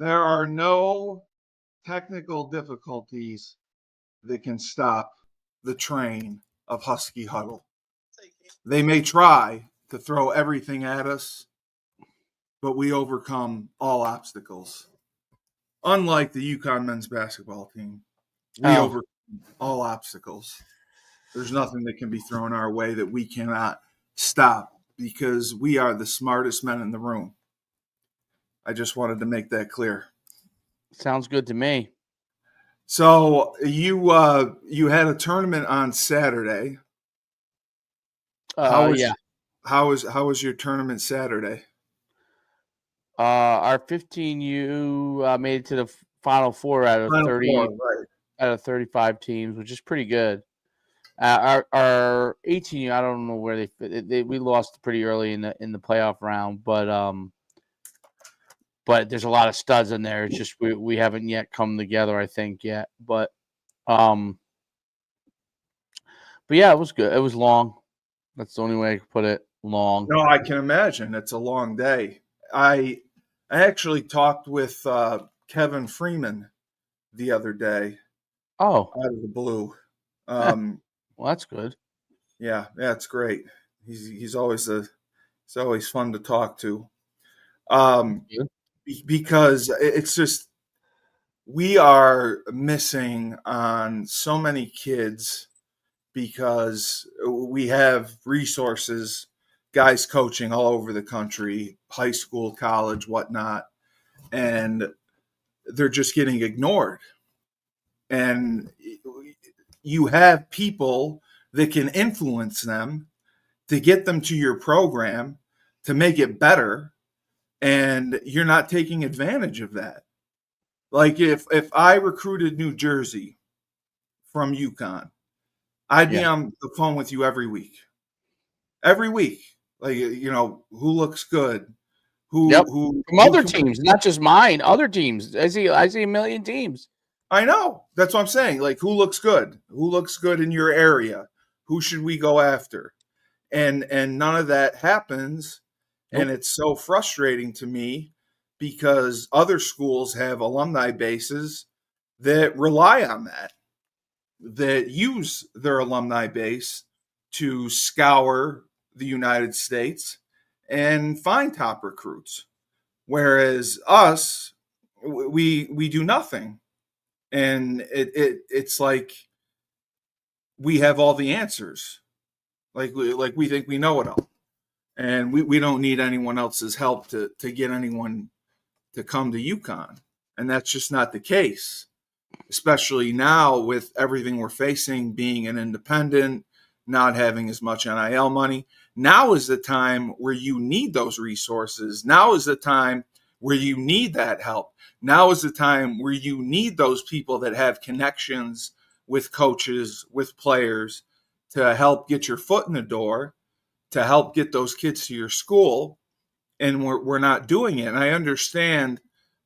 There are no technical difficulties that can stop the train of Husky Huddle. They may try to throw everything at us, but we overcome all obstacles. Unlike the UConn men's basketball team, we overcome all obstacles. There's nothing that can be thrown our way that we cannot stop because we are the smartest men in the room. I just wanted to make that clear. Sounds good to me. So you had a tournament on Saturday. How was your tournament Saturday? Our 15U made it to the Final Four out of 30 right. out of 35 teams, which is pretty good. Our 18U, I don't know where they fit. We lost pretty early in the playoff round, but there's a lot of studs in there. It's just we haven't yet come together, I think, yet. But yeah, it was good. It was long. That's the only way I could put it. Long. No, I can imagine. It's a long day. I actually talked with Kevin Freeman the other day. Oh, out of the blue. Well, that's good. Yeah, it's great. He's always fun to talk to. Because it's just we are missing on so many kids because we have resources, guys coaching all over the country, high school, college, whatnot, and they're just getting ignored. And you have people that can influence them to get them to your program to make it better, and you're not taking advantage of that. Like if I recruited New Jersey from UConn, I'd be on the phone with you every week. Every week. Like, who looks good? Who from other teams, not just mine, other teams. I see a million teams. I know. That's what I'm saying. Like, who looks good? Who looks good in your area? Who should we go after? And none of that happens. Nope. And it's so frustrating to me because other schools have alumni bases that rely on that use their alumni base to scour the United States and find top recruits. Whereas us, we do nothing. And it's like we have all the answers. Like we think we know it all. And we don't need anyone else's help to get anyone to come to UConn. And that's just not the case, especially now with everything we're facing, being an independent, not having as much NIL money. Now is the time where you need those resources. Now is the time where you need that help. Now is the time where you need those people that have connections with coaches, with players to help get your foot in the door, to help get those kids to your school. And we're not doing it. And I understand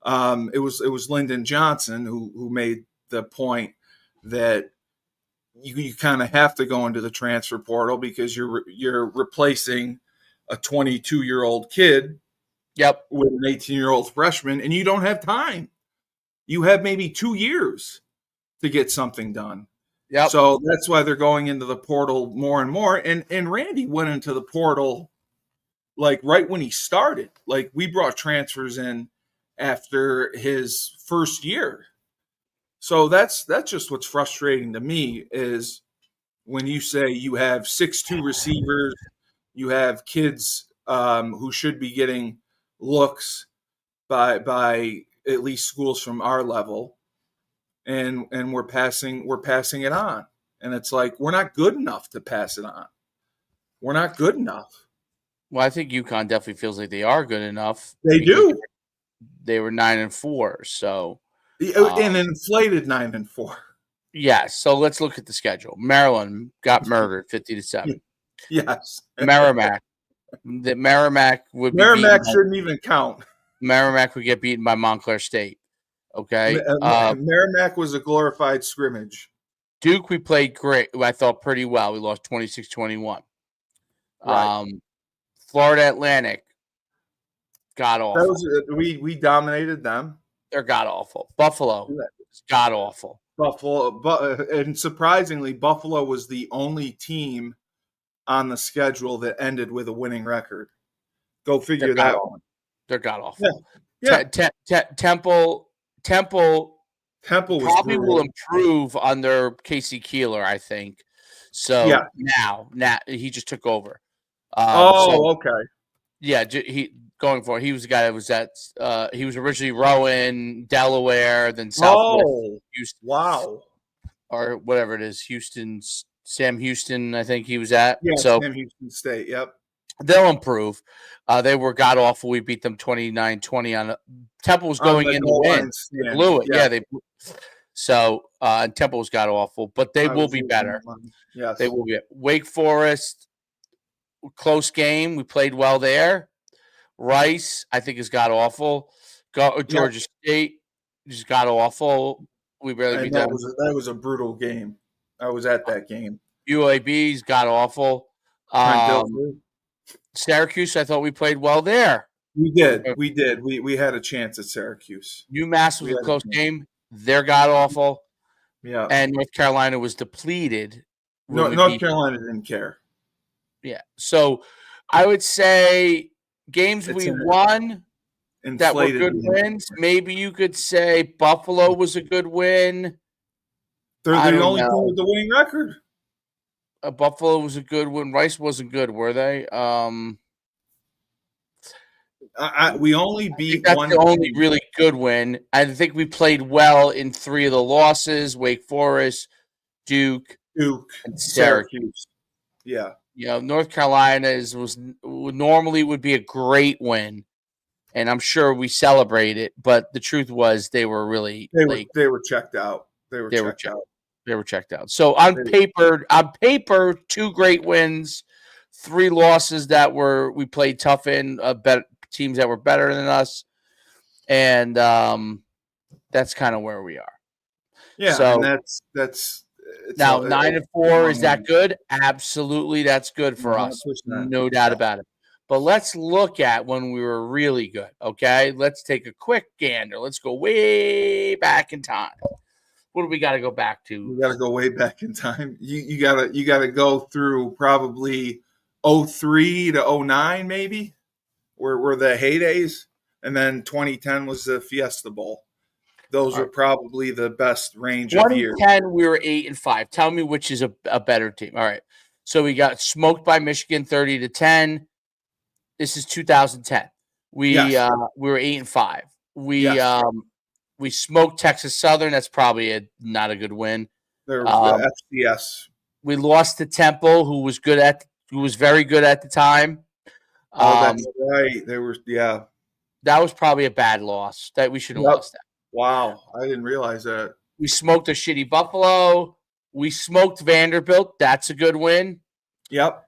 it was Lyndon Johnson who made the point that you kind of have to go into the transfer portal because you're replacing a 22-year-old kid with an 18-year-old freshman, and you don't have time. You have maybe 2 years to get something done. Yep. So that's why they're going into the portal more and more. And Randy went into the portal like right when he started. Like we brought transfers in after his first year. So that's just what's frustrating to me is when you say you have 6'2" receivers, you have kids who should be getting looks by at least schools from our level, and we're passing it on. And it's like we're not good enough to pass it on. We're not good enough. Well, I think UConn definitely feels like they are good enough. They do. They were 9-4, so an inflated 9-4. Yes. So let's look at the schedule. Maryland got murdered 50-7. Yes. Merrimack. Merrimack shouldn't even count. Merrimack would get beaten by Montclair State. Okay. Merrimack was a glorified scrimmage. Duke, we played great. I thought pretty well. We lost 26-21. Right. Florida Atlantic got off. We dominated them. They're god awful. Buffalo is god awful. And surprisingly, Buffalo was the only team on the schedule that ended with a winning record. Go They're figure god that awful. one. They're god Yeah, awful. yeah. Temple Temple was probably will brutal. improve under Casey Keeler, I think. Yeah. So now he just took over. So Okay. yeah, he going for it. He was the guy that was at. He was originally Rowan, Delaware, then Southwest Houston, wow. or whatever it is, Houston's Sam Houston. I think he was at. Yeah, So Sam Houston State. Yep. they'll improve. They were god awful. We beat them 29-20 on. Temple was going in to win. They blew it. Yeah, they. So and Temple was god awful, but they will be better. Yes, they will be. Wake Forest, close game. We played well there. Rice, I think, is god awful. Georgia State just god awful. We barely beat them. That was a brutal game. I was at that game. UAB's god awful. Syracuse, I thought we played well there. We did. We had a chance at Syracuse. UMass was a close game. They're god awful. Yeah. And North Carolina was depleted. North Carolina didn't care. Yeah. So I would say games we won that were good wins. Maybe you could say Buffalo was a good win. They're the only team with the winning record. Buffalo was a good win. Rice wasn't good, were they? We only beat that's one. The only really good win. I think we played well in 3 of the losses: Wake Forest, Duke, and Syracuse. Yeah. North Carolina normally would be a great win, and I'm sure we celebrate it. But the truth was, they were really they were checked out. They were checked out. So on paper, 2 great wins, 3 losses that we played tough in, teams that were better than us, and that's kind of where we are. Yeah, so and that's now 9-4. Is that good? Absolutely, that's good for 100%. Us. No doubt about it. But let's look at when we were really good. Okay, let's take a quick gander. Let's go way back in time. What do we got to go back to? We got to go way back in time. You gotta go through probably 03 to 09 maybe, were the heydays, and then 2010 was the Fiesta Bowl. Those were probably the best range of years. 2010 we were 8-5. Tell me which is a better team. All right, so we got smoked by Michigan 30-10. This is 2010. We were 8-5. We smoked Texas Southern. That's probably not a good win. There was the FCS. We lost to Temple, who was very good at the time. That's right. That was probably a bad loss. That we should have lost that. Wow, I didn't realize that. We smoked a shitty Buffalo. We smoked Vanderbilt. That's a good win. Yep.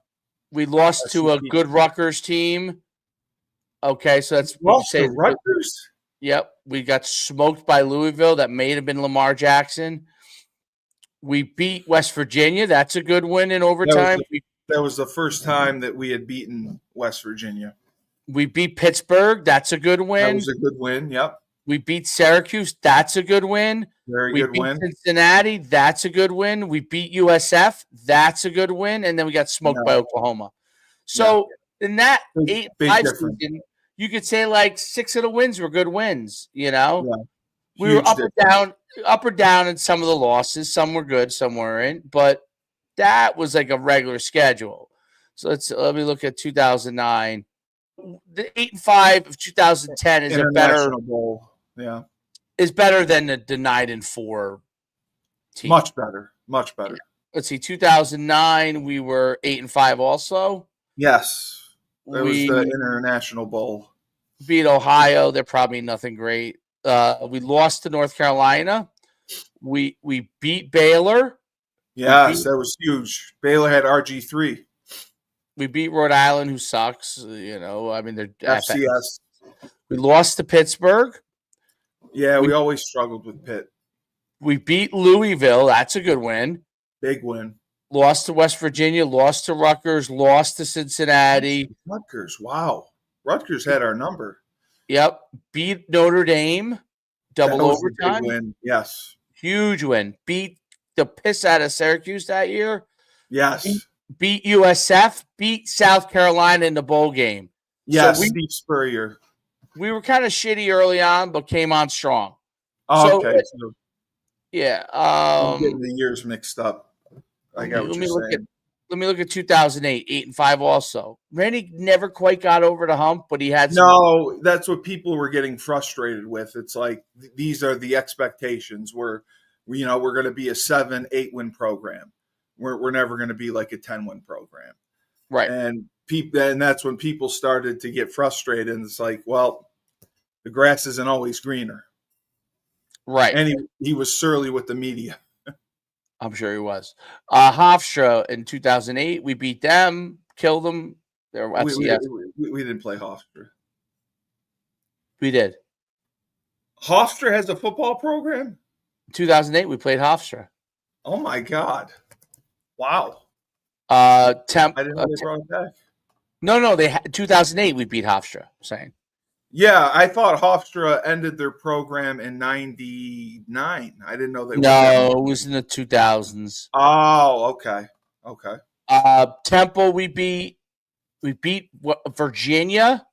We lost to a good Rutgers team. Okay, so that's lost to Rutgers. Yep, we got smoked by Louisville. That may have been Lamar Jackson. We beat West Virginia. That's a good win in overtime. That was the first time that we had beaten West Virginia. We beat Pittsburgh. That's a good win. That was a good win. Yep. We beat Syracuse. That's a good win. Very good win. We beat Cincinnati. That's a good win. We beat USF. That's a good win. And then we got smoked by Oklahoma. So in that 8-5 season, you could say like 6 of the wins were good wins. We were up or down in some of the losses. Some were good, some weren't. But that was like a regular schedule. So let me look at 2009. The 8-5 of 2010 is a better bowl. Yeah, is better than the 9-4 team. Much better. Yeah. Let's see. 2009, we were 8-5 also. Yes, it was the International Bowl. Beat Ohio. They're probably nothing great. We lost to North Carolina. We beat Baylor. Yes, that was huge. Baylor had RG3. We beat Rhode Island, who sucks. They're FCS. We lost to Pittsburgh. Yeah, we always struggled with Pitt. We beat Louisville. That's a good win. Big win. Lost to West Virginia. Lost to Rutgers. Lost to Cincinnati. Rutgers, wow. Rutgers had our number. Yep. Beat Notre Dame. That double was a big overtime. win. Yes. Huge win. Beat the piss out of Syracuse that year. Yes. Beat USF. Beat South Carolina in the bowl game. Yes. So Steve Spurrier. we were kind of shitty early on, but came on strong. Oh, okay. So Yeah. I'm getting the years mixed up. I got what you're saying. Let me look at 2008, 8-5 also. Randy never quite got over the hump, but he had some. No, that's what people were getting frustrated with. It's like these are the expectations. We're going to be a 7-8 win program. We're never going to be like a 10-win program. Right. And that's when people started to get frustrated. And it's like, well, the grass isn't always greener. Right. And he was surly with the media. I'm sure he was. Hofstra in 2008, we beat them, killed them. We didn't play Hofstra. We did. Hofstra has a football program? 2008, we played Hofstra. Oh, my God. Wow. I didn't know they brought it back. No, 2008, we beat Hofstra, I'm saying. Yeah, I thought Hofstra ended their program in 99. I didn't know they were. No, it was in the 2000s. Oh, okay. Temple, we beat Virginia.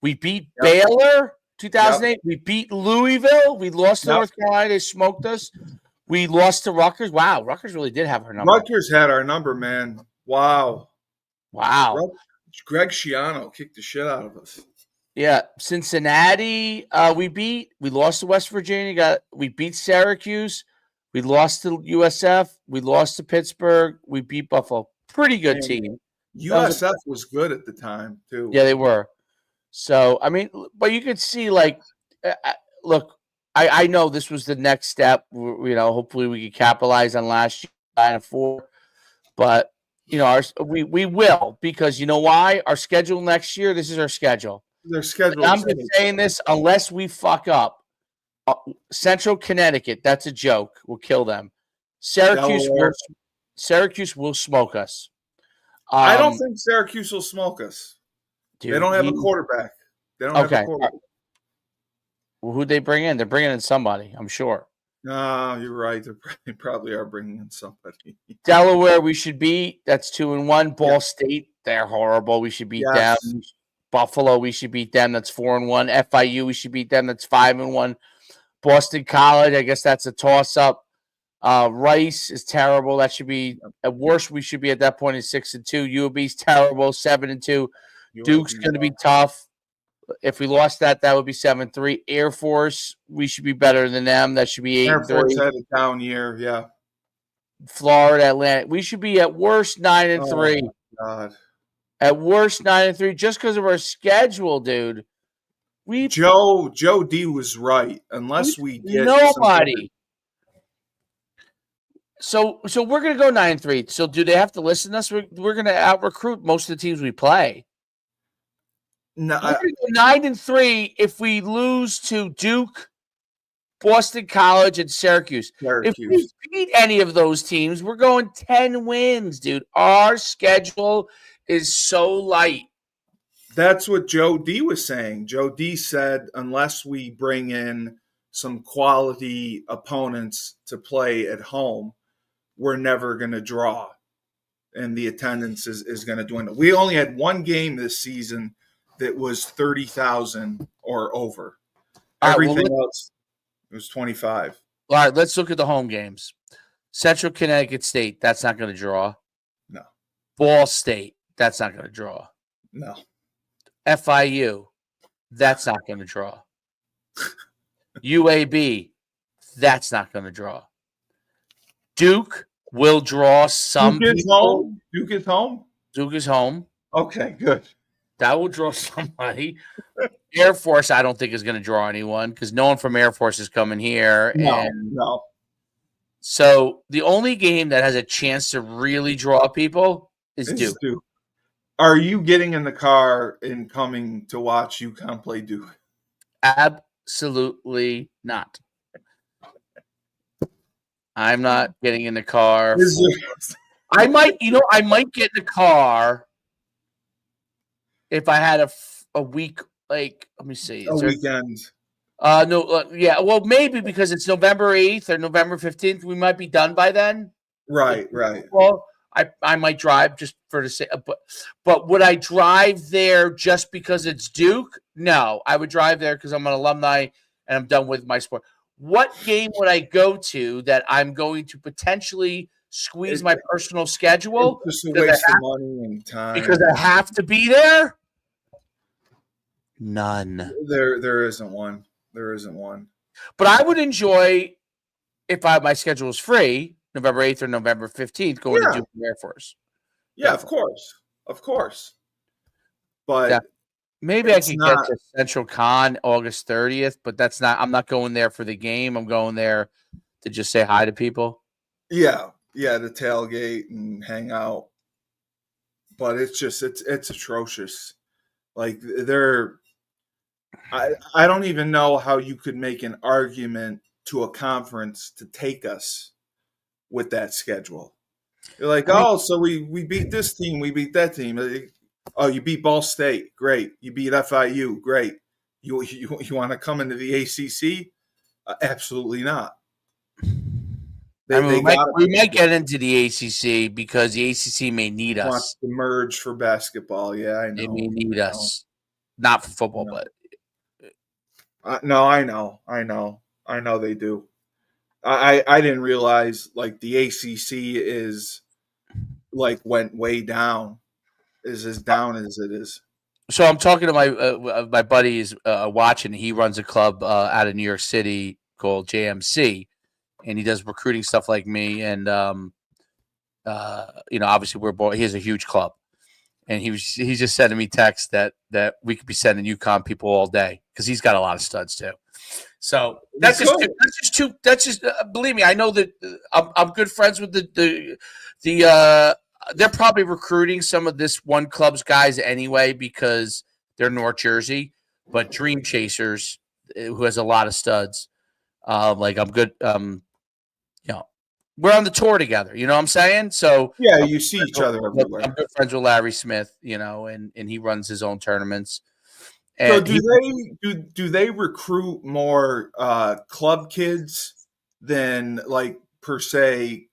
We beat Baylor, 2008. Yep. We beat Louisville. We lost to North Carolina. They smoked us. We lost to Rutgers. Wow, Rutgers really did have our number. Rutgers had our number, man. Wow. Greg Schiano kicked the shit out of us. Yeah, Cincinnati, we beat. We lost to West Virginia. We beat Syracuse. We lost to USF. We lost to Pittsburgh. We beat Buffalo. Pretty good team. USF was good at the time too. Yeah, they were. So I mean, but you could see, like, look, I know this was the next step. Hopefully we can capitalize on last year 9-4, but we will, because you know why? Our schedule next year. This is our schedule. Their schedule. I'm just saying this, unless we fuck up. Central Connecticut, that's a joke. We'll kill them. Syracuse will smoke us. I don't think Syracuse will smoke us. Dude, they don't have a quarterback. They don't have a quarterback. Well, who'd they bring in? They're bringing in somebody, I'm sure. No, you're right. They probably are bringing in somebody. Delaware, we should beat. That's 2-1. Ball State, they're horrible. We should beat them. Buffalo, we should beat them. That's 4-1. FIU, we should beat them. That's 5-1. Boston College, I guess that's a toss-up. Rice is terrible. That should be at worst. We should be at that point in 6-2. UAB's terrible, 7-2. Duke's going to be tough. If we lost that would be 7-3. Air Force, we should be better than them. That should be 8-3. Air Force had a down year, yeah. Florida Atlantic, we should be at worst 9-3. Oh, God. At worst 9-3, just because of our schedule, dude. Joe D was right. Unless we get nobody. So we're gonna go 9-3. So do they have to listen to us? We're gonna out recruit most of the teams we play. No, we're gonna go 9-3 if we lose to Duke, Boston College, and Syracuse. If we beat any of those teams, we're going 10 wins, dude. Our schedule is so light. That's what Joe D was saying. Joe D said, unless we bring in some quality opponents to play at home, we're never going to draw. And the attendance is going to dwindle. We only had one game this season that was 30,000 or over. Everything else was 25. All right, let's look at the home games. Central Connecticut State, that's not going to draw. No. Ball State, that's not going to draw. No. FIU, that's not going to draw. UAB, that's not going to draw. Duke will draw some people. Duke is home? Duke is home. Okay, good. That will draw somebody. Air Force, I don't think is going to draw anyone because no one from Air Force is coming here. No. So the only game that has a chance to really draw people is Duke. Are you getting in the car and coming to watch UConn play Duke? Absolutely not. I'm not getting in the car. I might get in the car if I had a week, like, let me see. A weekend. No, yeah. Well, maybe because it's November 8th or November 15th, we might be done by then. Right, right. Well, I might drive just for the sake, but would I drive there just because it's Duke? No, I would drive there because I'm an alumni and I'm done with my sport. What game would I go to that I'm going to potentially squeeze It, my personal schedule it's just a waste of money and time. because I have to be there? None. There isn't one. There isn't one. But I would enjoy if my schedule was free, November 8th or November 15th, going to Yeah, Duke Air Force. yeah, of course, of course. Yeah. But Maybe I it's could get not. to Central Con August 30th, but that's not. I'm not going there for the game. I'm going there to just say hi to people. Yeah, yeah, the tailgate and hang out. But it's atrocious. Like I don't even know how you could make an argument to a conference to take us with that schedule. You're like, I mean, oh, so we beat this team, we beat that team. Oh, you beat Ball State, great. You beat FIU, great. You want to come into the ACC? Absolutely not. I mean, They got we might get into the ACC because the ACC may need wants us. to merge for basketball. Yeah, I They know. may need us, not for football, but No, I know they do. I didn't realize like the ACC is like went way down, is as down as it is. so I'm talking to my buddy is watching. He runs a club out of New York City called JMC, and he does recruiting stuff like me. And obviously we're both. He has a huge club, and he's just sending me texts that we could be sending UConn people all day because he's got a lot of studs too. So that's just believe me, I know that I'm good friends with the they're probably recruiting some of this one club's guys anyway because they're North Jersey, but Dream Chasers, who has a lot of studs, like I'm good, we're on the tour together. You know what I'm saying? So Yeah, you see each other I'm everywhere. good friends with Larry Smith, and he runs his own tournaments. So And do they recruit more club kids than like per se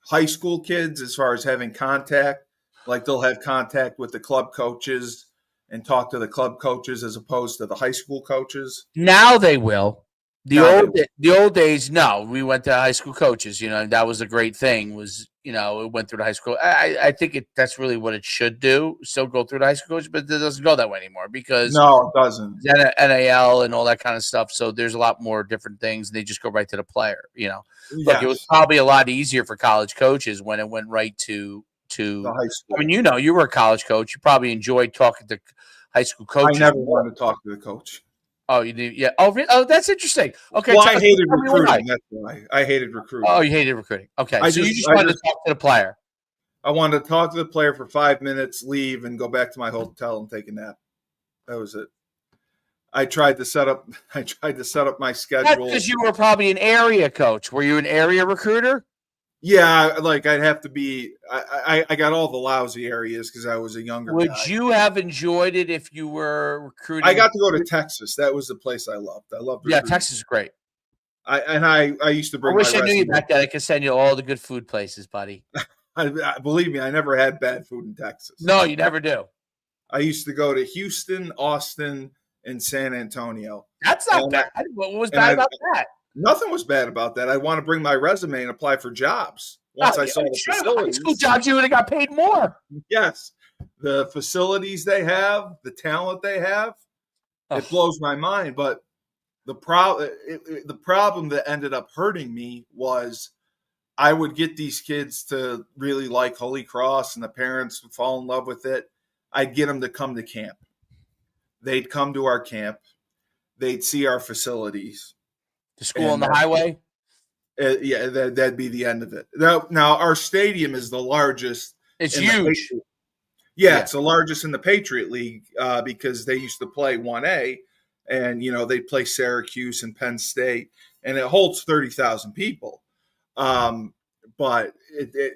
high school kids as far as having contact? Like they'll have contact with the club coaches and talk to the club coaches as opposed to the high school coaches. now they will. Now they The old days, no. We went to high school coaches. That was a great thing. It went through the high school. I think that's really what it should do. Still go through the high school coaches, but it doesn't go that way anymore because no, it doesn't. NAL and all that kind of stuff. So there's a lot more different things. And they just go right to the player. Look, it was Yes, probably a lot easier for college coaches when it went right to. the high school. I mean, you were a college coach. You probably enjoyed talking to high school I coaches. never wanted to talk to the coach. Oh, you did? Yeah. Oh, that's interesting. Okay. Well, I hated recruiting. That's why I hated recruiting. Oh, you hated recruiting. Okay. You just wanted to talk to the player. I wanted to talk to the player for 5 minutes, leave, and go back to my hotel and take a nap. That was it. I tried to set up my schedule. That's because you were probably an area coach. Were you an area recruiter? Yeah, like I'd have to be. I got all the lousy areas because I was a younger guy. Would you have enjoyed it if you were recruiting? I got to go to Texas. That was the place I loved. I loved. Yeah, Texas is great. I used to bring. I wish I knew you back then. I could send you all the good food places, buddy. Believe me, I never had bad food in Texas. No, you never do. I used to go to Houston, Austin, and San Antonio. That's not bad. What was bad about that? Nothing was bad about that. I want to bring my resume and apply for jobs. Once I saw the facilities, high school jobs, you would have got paid more. Yes, the facilities they have, the talent they have, it blows my mind. But the problem that ended up hurting me was I would get these kids to really like Holy Cross, and the parents would fall in love with it. I'd get them to come to camp. They'd come to our camp. They'd see our facilities. The school on the highway? Yeah, that'd be the end of it. Now our stadium is the largest. It's huge. Yeah, it's the largest in the Patriot League because they used to play 1A, and they play Syracuse and Penn State, and it holds 30,000 people. But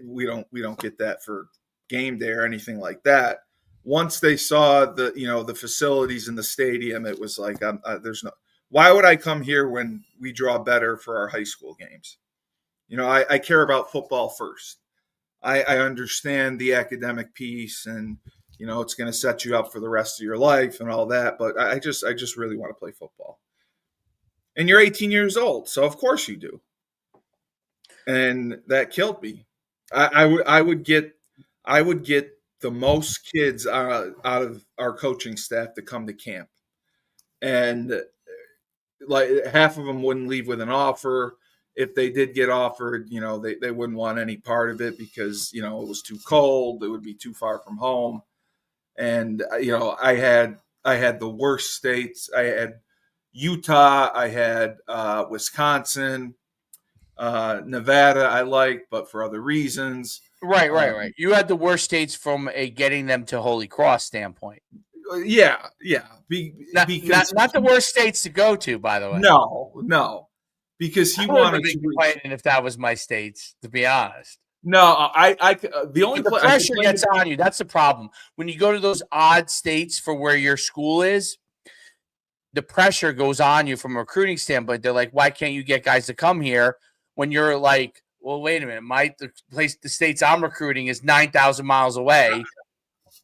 we don't get that for game day or anything like that. Once they saw the facilities in the stadium, it was like Why would I come here when we draw better for our high school games? I care about football first. I understand the academic piece, and it's going to set you up for the rest of your life and all that. But I just really want to play football. And you're 18 years old, so of course you do. And that killed me. I would get the most kids out of our coaching staff to come to camp, and like half of them wouldn't leave with an offer. If they did get offered, they wouldn't want any part of it because it was too cold, it would be too far from home. And I had the worst states. I had Utah, I had Wisconsin, Nevada I liked, but for other reasons. Right. You had the worst states from a getting them to Holy Cross standpoint. Yeah, Not the worst states to go to, by the way. no, because he I would have wanted been to. complaining if that was my states, to be honest. No, the only The pressure gets on you. That's the problem. When you go to those odd states for where your school is, the pressure goes on you from a recruiting standpoint. They're like, why can't you get guys to come here when you're like, well, wait a minute, the states I'm recruiting is 9,000 miles away.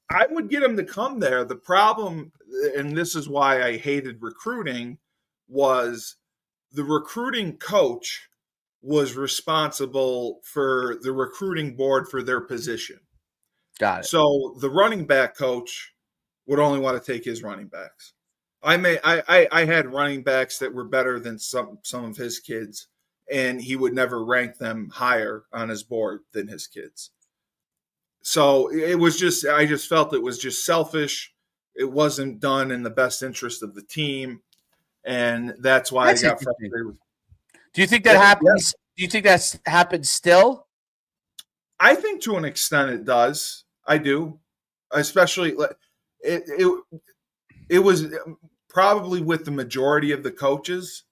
I would get him to come there. The problem, and this is why I hated recruiting, was the recruiting coach was responsible for the recruiting board for their position. Got it. So the running back coach would only want to take his running backs. I had running backs that were better than some of his kids, and he would never rank them higher on his board than his kids. So I just felt it was just selfish. It wasn't done in the best interest of the team, and that's why I got frustrated. Do you think that happens? Yeah. Do you think that's happened still? I think to an extent it does. I do, especially it was probably with the majority of the coaches.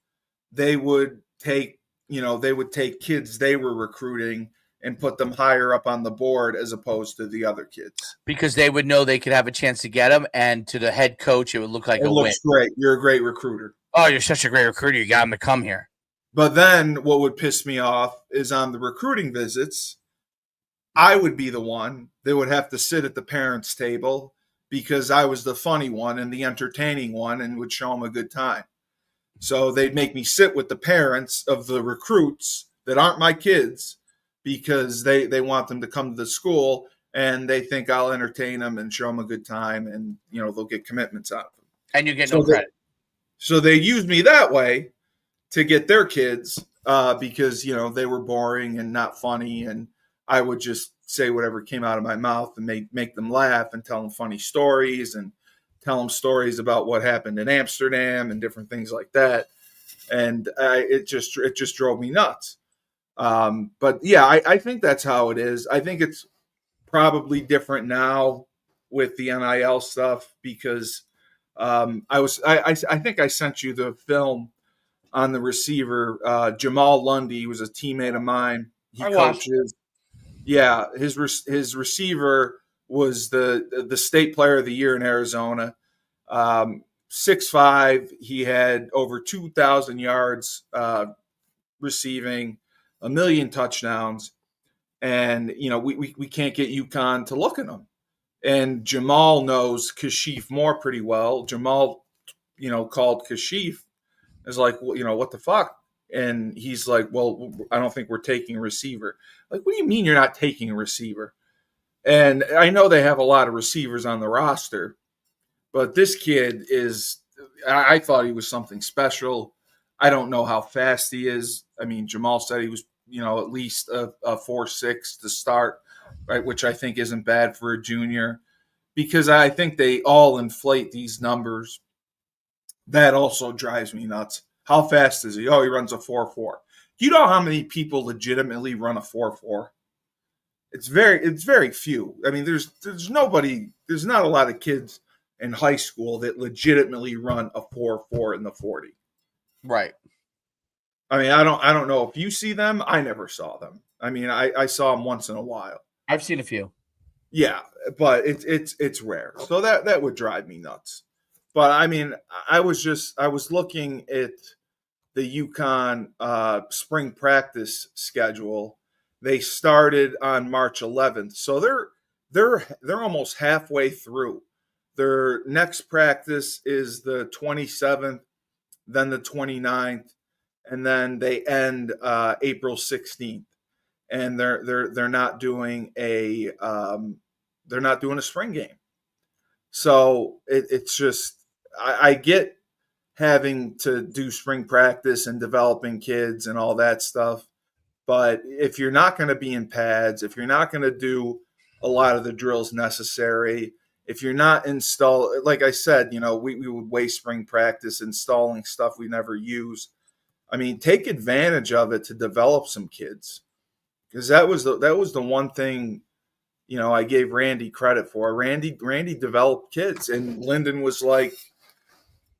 They would take kids they were recruiting and put them higher up on the board as opposed to the other kids. Because they would know they could have a chance to get them, and to the head coach, it would look like a win. It looks great. You're a great recruiter. Oh, you're such a great recruiter. You got them to come here. But then what would piss me off is on the recruiting visits, I would be the one that would have to sit at the parents' table because I was the funny one and the entertaining one and would show them a good time. So they'd make me sit with the parents of the recruits that aren't my kids because they want them to come to the school and they think I'll entertain them and show them a good time, and they'll get commitments out of them. And you get no credit. So they use me that way to get their kids because they were boring and not funny, and I would just say whatever came out of my mouth and make them laugh and tell them funny stories and tell them stories about what happened in Amsterdam and different things like that. And it just drove me nuts. But yeah, I think that's how it is. I think it's probably different now with the NIL stuff because I think I sent you the film on the receiver, Jamal Lundy. He was a teammate of mine. He coaches. Yeah, his receiver was the state player of the year in Arizona. 6'5", he had over 2,000 yards receiving, 1 million touchdowns, and we can't get UConn to look at him. And Jamal knows Kashif Moore pretty well. Jamal, called Kashif, is like, well, what the fuck? And he's like, well, I don't think we're taking a receiver. Like, what do you mean you're not taking a receiver? And I know they have a lot of receivers on the roster, but this kid I thought he was something special. I don't know how fast he is. I mean, Jamal said he was, at least a 4.6 to start, right? Which I think isn't bad for a junior, because I think they all inflate these numbers. That also drives me nuts. How fast is he? Oh, he runs a 4.4. Do you know how many people legitimately run a 4.4? It's very few. I mean, there's not a lot of kids in high school that legitimately run a 4.4 in the 40. Right. I mean, I don't know if you see them. I never saw them. I mean, I saw them once in a while. I've seen a few. Yeah, but it's rare. So that would drive me nuts. But I mean, I was looking at the UConn spring practice schedule. They started on March 11th, so they're almost halfway through. Their next practice is the 27th, then the 29th, and then they end April 16th. And they're not doing they're not doing a spring game. So it's just I get having to do spring practice and developing kids and all that stuff. But if you're not going to be in pads, if you're not going to do a lot of the drills necessary, if you're not like I said, we would waste spring practice installing stuff we never use. I mean, take advantage of it to develop some kids, because that was the one thing I gave Randy credit for. Randy developed kids, and Lyndon was like,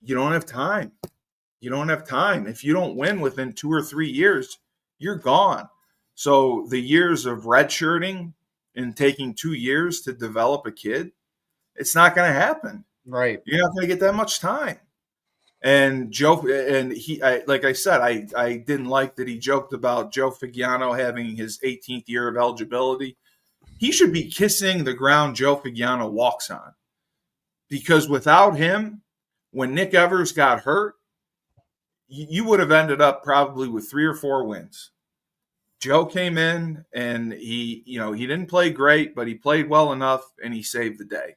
you don't have time. You don't have time. If you don't win within 2 or 3 years, you're gone. So the years of redshirting and taking 2 years to develop a kid, it's not going to happen. Right. You're not going to get that much time. And Joe, like I said, I didn't like that he joked about Joe Figiano having his 18th year of eligibility. He should be kissing the ground Joe Figiano walks on, because without him, when Nick Evers got hurt, you would have ended up probably with 3 or 4 wins. Joe came in and he didn't play great, but he played well enough and he saved the day.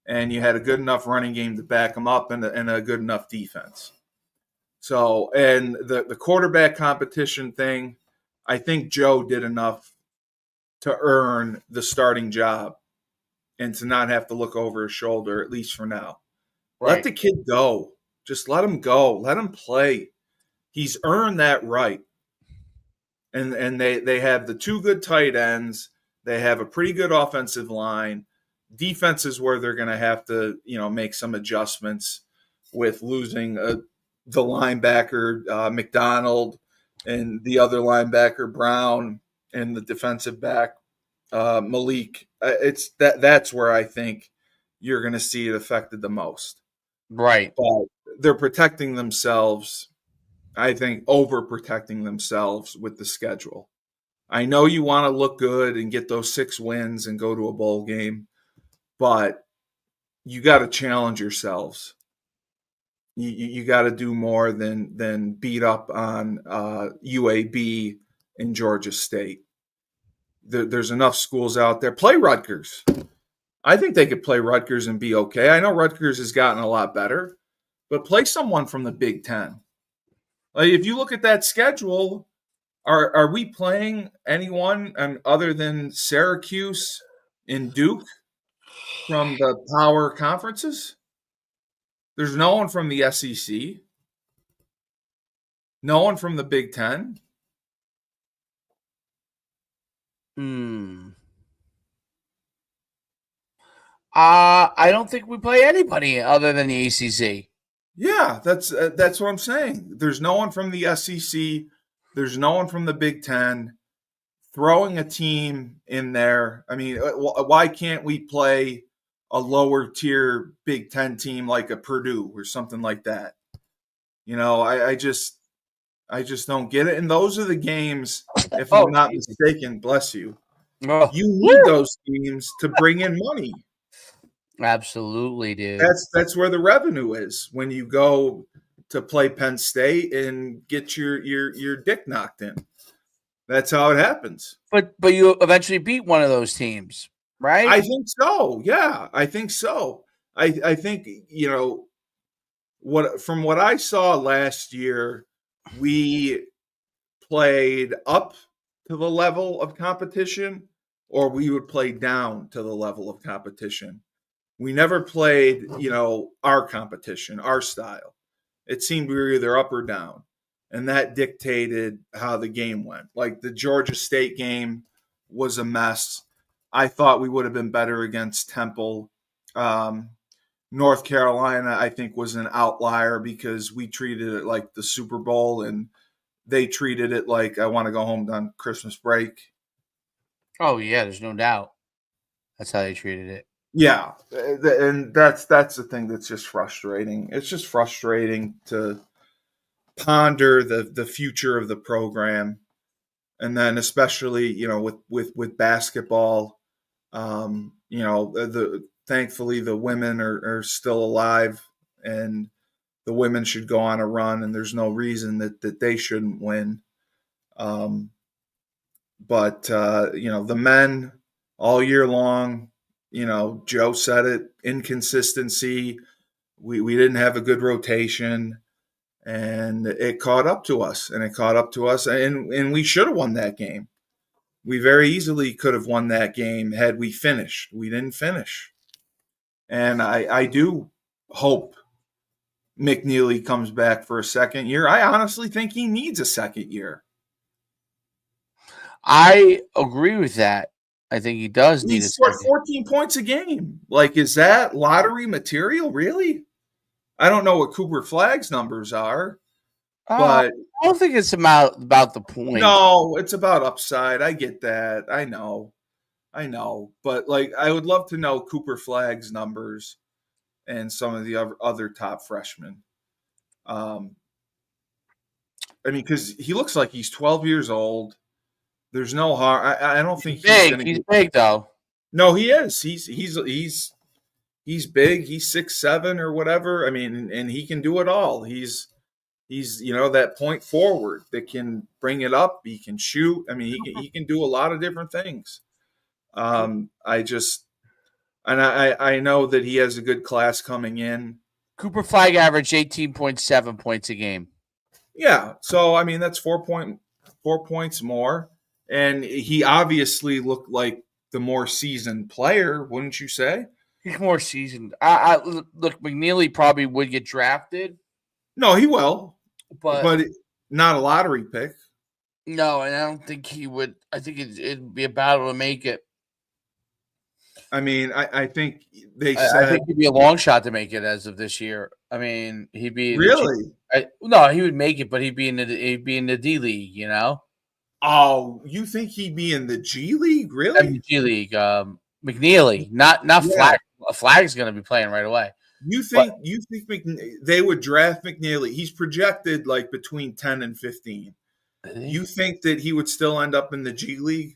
And you had a good enough running game to back him up, and a good enough defense. So, and the quarterback competition thing, I think Joe did enough to earn the starting job and to not have to look over his shoulder, at least for now. Right. Let the kid go. Just let him go. Let him play. He's earned that right. And they have the 2 good tight ends. They have a pretty good offensive line. Defense is where they're going to have to, make some adjustments with losing the linebacker McDonald, and the other linebacker Brown, and the defensive back Malik. That's where I think you're going to see it affected the most. Right. But they're protecting themselves, I think, overprotecting themselves with the schedule. I know you want to look good and get those 6 wins and go to a bowl game, but you got to challenge yourselves. You got to do more than beat up on UAB and Georgia State. There's enough schools out there. Play Rutgers. I think they could play Rutgers and be okay. I know Rutgers has gotten a lot better, but play someone from the Big Ten. Like, if you look at that schedule, are we playing anyone other than Syracuse and Duke from the power conferences? There's no one from the SEC. No one from the Big Ten. I don't think we play anybody other than the ACC. Yeah, that's what I'm saying. There's no one from the SEC. There's no one from the Big Ten. Throwing a team in there. I mean, why can't we play a lower tier Big Ten team like a Purdue or something like that? I just don't get it. And those are the games, if I'm not mistaken, bless you. Oh. You need those teams to bring in money. Absolutely, dude. That's where the revenue is when you go to play Penn State and get your dick knocked in. That's how it happens. But you eventually beat one of those teams, right? I think so. Yeah, I think so. I think, from what I saw last year, we played up to the level of competition, or we would play down to the level of competition. We never played, our competition, our style. It seemed we were either up or down. And that dictated how the game went. Like, the Georgia State game was a mess. I thought we would have been better against Temple. North Carolina, I think, was an outlier because we treated it like the Super Bowl, and they treated it like I want to go home on Christmas break. Oh, yeah, there's no doubt. That's how they treated it. Yeah, and that's the thing that's just frustrating. It's just frustrating to ponder the future of the program, and then especially with basketball, the thankfully the women are still alive, and the women should go on a run, and there's no reason that they shouldn't win. Um, but the men all year long, Joe said it, inconsistency. We didn't have a good rotation, and it caught up to us, and we should have won that game. We very easily could have won that game had we finished. We didn't finish. And I do hope McNeely comes back for a second year. I honestly think he needs a second year. I agree with that. I think he does He need a scored second. 14 points a game. Like, is that lottery material, really? I don't know what Cooper Flagg's numbers are, but I don't think it's about the points. no, it's about upside. I get that. I know. But, like, I would love to know Cooper Flagg's numbers and some of the other top freshmen. I mean, because he looks like he's 12 years old. There's no harm. I don't think he's going to. He's big though. No, he is. He's big. He's 6'7" or whatever. I mean, and he can do it all. He's that point forward that can bring it up. He can shoot. I mean, he can do a lot of different things. I know that he has a good class coming in. Cooper Flag averaged 18.7 points a game. Yeah, so I mean that's 4 points more, and he obviously looked like the more seasoned player, wouldn't you say? He's more seasoned. I look, McNeely probably would get drafted. No, he will, but not a lottery pick. No, and I don't think he would. I think it'd be a battle to make it. I mean, I think they said I think he'd be a long shot to make it as of this year. I mean, he'd be really. No, he would make it, but he'd be in the D League. You know. Oh, you think he'd be in the G League? Really? I mean, G League. McNeely, not yeah. Flag. Flag's going to be playing right away. You think they would draft McNeely? He's projected like between 10 and 15. You think that he would still end up in the G League?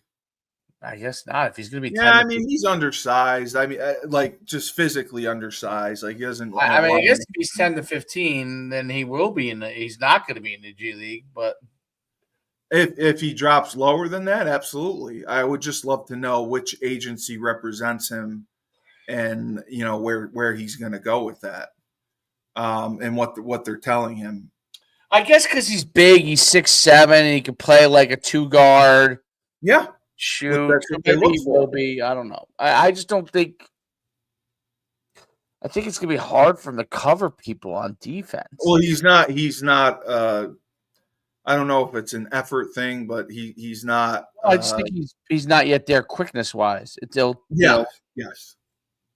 I guess not. If he's going to be 10 I mean, he's undersized. I mean, like just physically undersized. Like he doesn't. I mean, I guess if he's 10 to 15, then he will be he's not going to be in the G League. But if he drops lower than that, absolutely. I would just love to know which agency represents him, and where he's going to go with that, and what they're telling him. I guess because he's big, he's 6'7", and he can play like a 2-guard. Yeah. Shoot, maybe he will be. I don't know. I just don't think. I think it's gonna be hard for him to cover people on defense. Well, he's not. I don't know if it's an effort thing, but he's not. I just think he's not yet there quickness wise. Yes.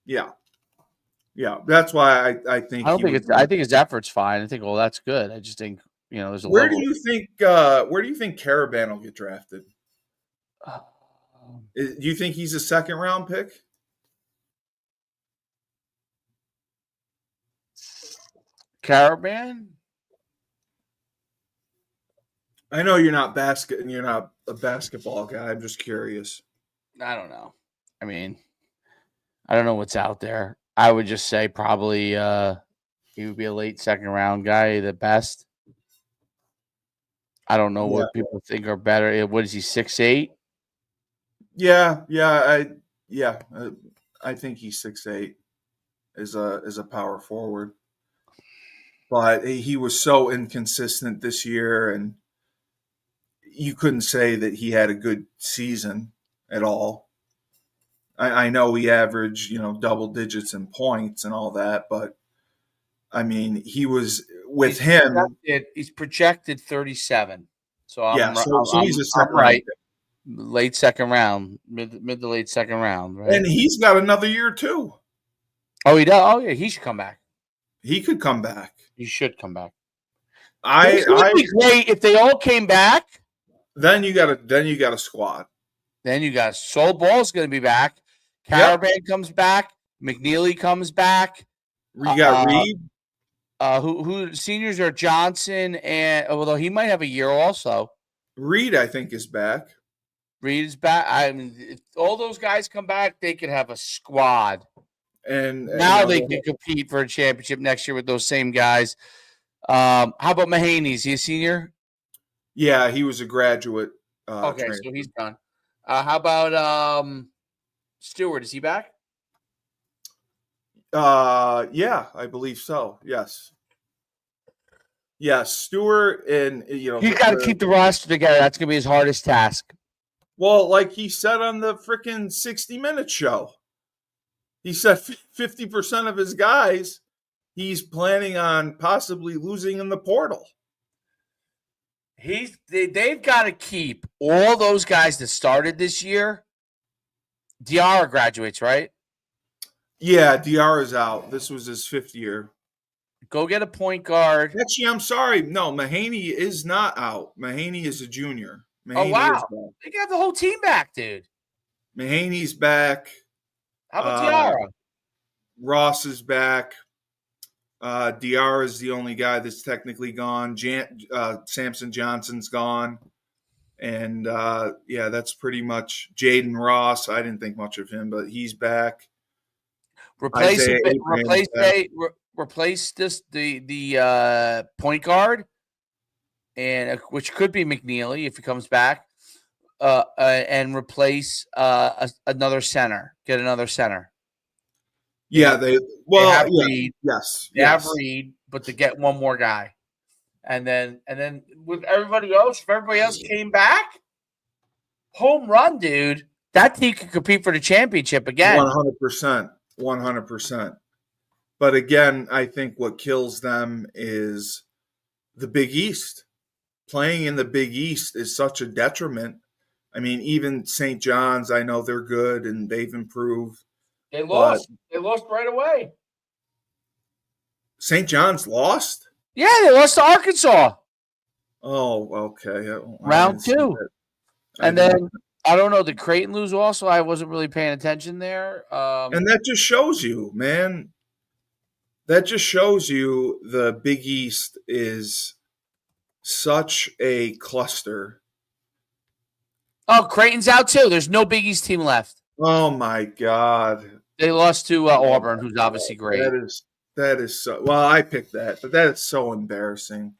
That's why I think. I don't think it's. I think his effort's fine. I think that's good. I just think there's a. Where do you think Caraher will get drafted? Do you think he's a second round pick? Caraher? I know you're not a basketball guy. I'm just curious. I don't know. I mean, I don't know what's out there. I would just say probably he would be a late second round guy, the best. I don't know what people think are better. What is he, 6'8"? Yeah. I think he's 6'8" as a power forward, but he was so inconsistent this year, and you couldn't say that he had a good season at all. I know he averaged double digits in points and all that, but I mean he was with him. He's projected 37. So he's a second right. Late second round, mid to late second round, right? And he's got another year too. Oh, he does. Oh, yeah, he should come back. He could come back. He should come back. It would be great if they all came back. Then you got a squad. Then you got Soul Ball's going to be back. Caraher comes back. McNeely comes back. You got Reed. Who seniors are Johnson, and although he might have a year also. Reed, I think, is back. Reed is back. I mean, if all those guys come back, they could have a squad. And Now they can compete for a championship next year with those same guys. How about Mahaney? Is he a senior? Yeah, he was a graduate. Okay, so he's done. How about Stewart? Is he back? Yeah, I believe so. Yes. Yes, Stewart, and He's got to keep the roster together. That's going to be his hardest task. Well, like he said on the freaking 60-minute show, he said 50% of his guys he's planning on possibly losing in the portal. They've got to keep all those guys that started this year. Diarra graduates, right? Yeah, Diarra's out. This was his 5th year. Go get a point guard. Actually, I'm sorry. No, Mahaney is not out. Mahaney is a junior. Mahaney wow. They got the whole team back, dude. Mahaney's back. How about Diarra? Ross is back. Diarra is the only guy that's technically gone. Samson Johnson's gone. And, that's pretty much Jaden Ross. I didn't think much of him, but he's back. Replace the point guard, and which could be McNeely if he comes back, and replace another center. Get another center. Yeah, they have Reed. Yes, they have Reed, but to get one more guy, and then with everybody else, if everybody else came back, home run, dude. That team could compete for the championship again. 100%. 100%. But again, I think what kills them is the Big East. Playing in the Big East is such a detriment. I mean, even St. John's, I know they're good and they've improved. They lost. They lost right away. St. John's lost? Yeah, they lost to Arkansas. Oh, okay. Round 2. And then I don't know. Did Creighton lose also? I wasn't really paying attention there. And that just shows you, man. That just shows you the Big East is such a cluster. Oh, Creighton's out too. There's no Big East team left. Oh my God! They lost to Auburn, who's obviously great. That is so. Well, I picked that, but that is so embarrassing.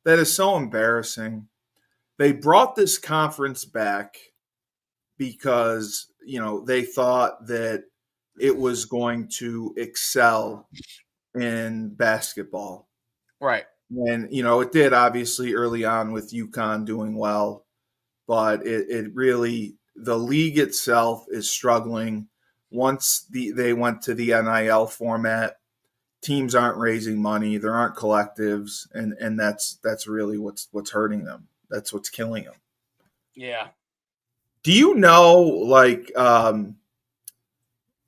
That is so embarrassing. They brought this conference back because they thought that it was going to excel in basketball. Right. And, it did obviously early on with UConn doing well, but it really, the league itself is struggling. Once they went to the NIL format, teams aren't raising money. There aren't collectives. And that's really what's hurting them. That's what's killing them. Yeah. Do you know,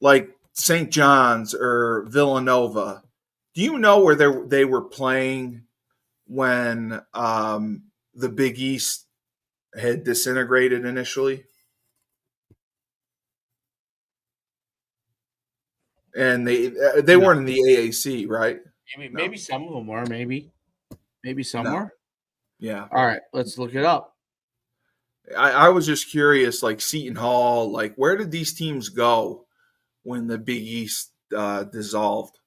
like St. John's or Villanova, do you know where they were playing when the Big East had disintegrated initially? And they weren't in the AAC, right? Maybe some of them were. Maybe some were. Yeah. All right, let's look it up. I was just curious, like Seton Hall, like where did these teams go when the Big East dissolved?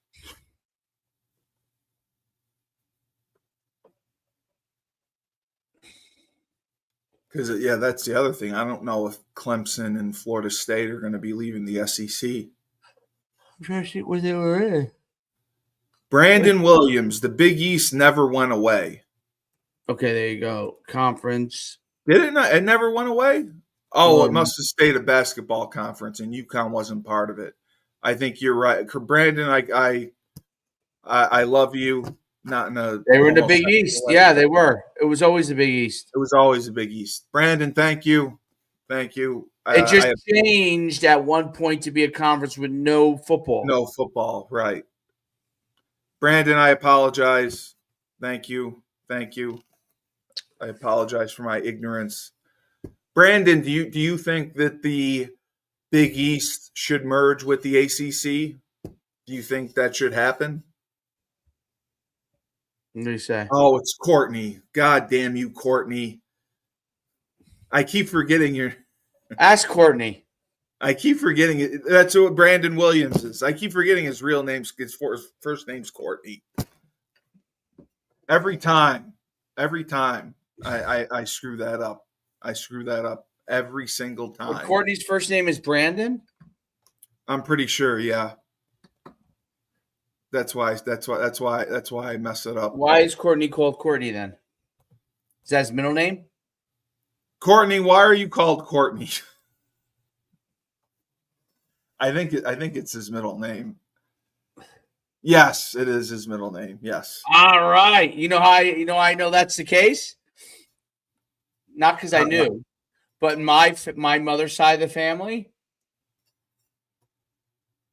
Because, that's the other thing. I don't know if Clemson and Florida State are going to be leaving the SEC. I'm trying to see where they were in. Brandon Williams, the Big East never went away. Okay, there you go. Conference. Did it not? It never went away? Oh, it must have stayed a basketball conference, and UConn wasn't part of it. I think you're right. Brandon, I love you. Not in a. They were in the Big East. Yeah, they were. It was always the Big East. It was always the Big East. Brandon, thank you. Thank you. It just changed at one point to be a conference with no football. No football, right. Brandon, I apologize. Thank you. Thank you. I apologize for my ignorance. Brandon, do you think that the Big East should merge with the ACC? Do you think that should happen? What do you say? Oh, it's Courtney. God damn you, Courtney. I keep forgetting your. Ask Courtney. I keep forgetting it. That's what Brandon Williams is. I keep forgetting his real name. His first name's Courtney. Every time, I screw that up. I screw that up every single But time. Courtney's first name is Brandon. I'm pretty sure. Yeah. That's why I mess it up. Why is Courtney called Courtney then? Is that his middle name? Courtney, why are you called Courtney? I think it's his middle name. Yes, it is his middle name. Yes. All right. You know how I know that's the case? Not because I knew, but my mother's side of the family,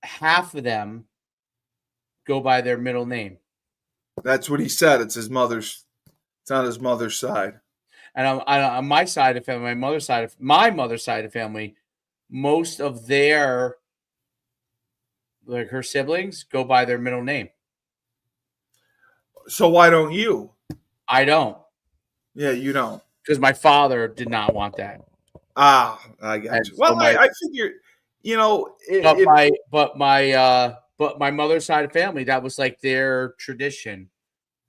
half of them go by their middle name. That's what he said. It's his mother's. It's on his mother's side. And on my side of the family, my mother's side of the family, most of their her siblings go by their middle name. So why don't you? I don't. Yeah, you don't. Because my father did not want that. Ah, I got And you. Well, so I figure, but my mother's side of family, that was like their tradition.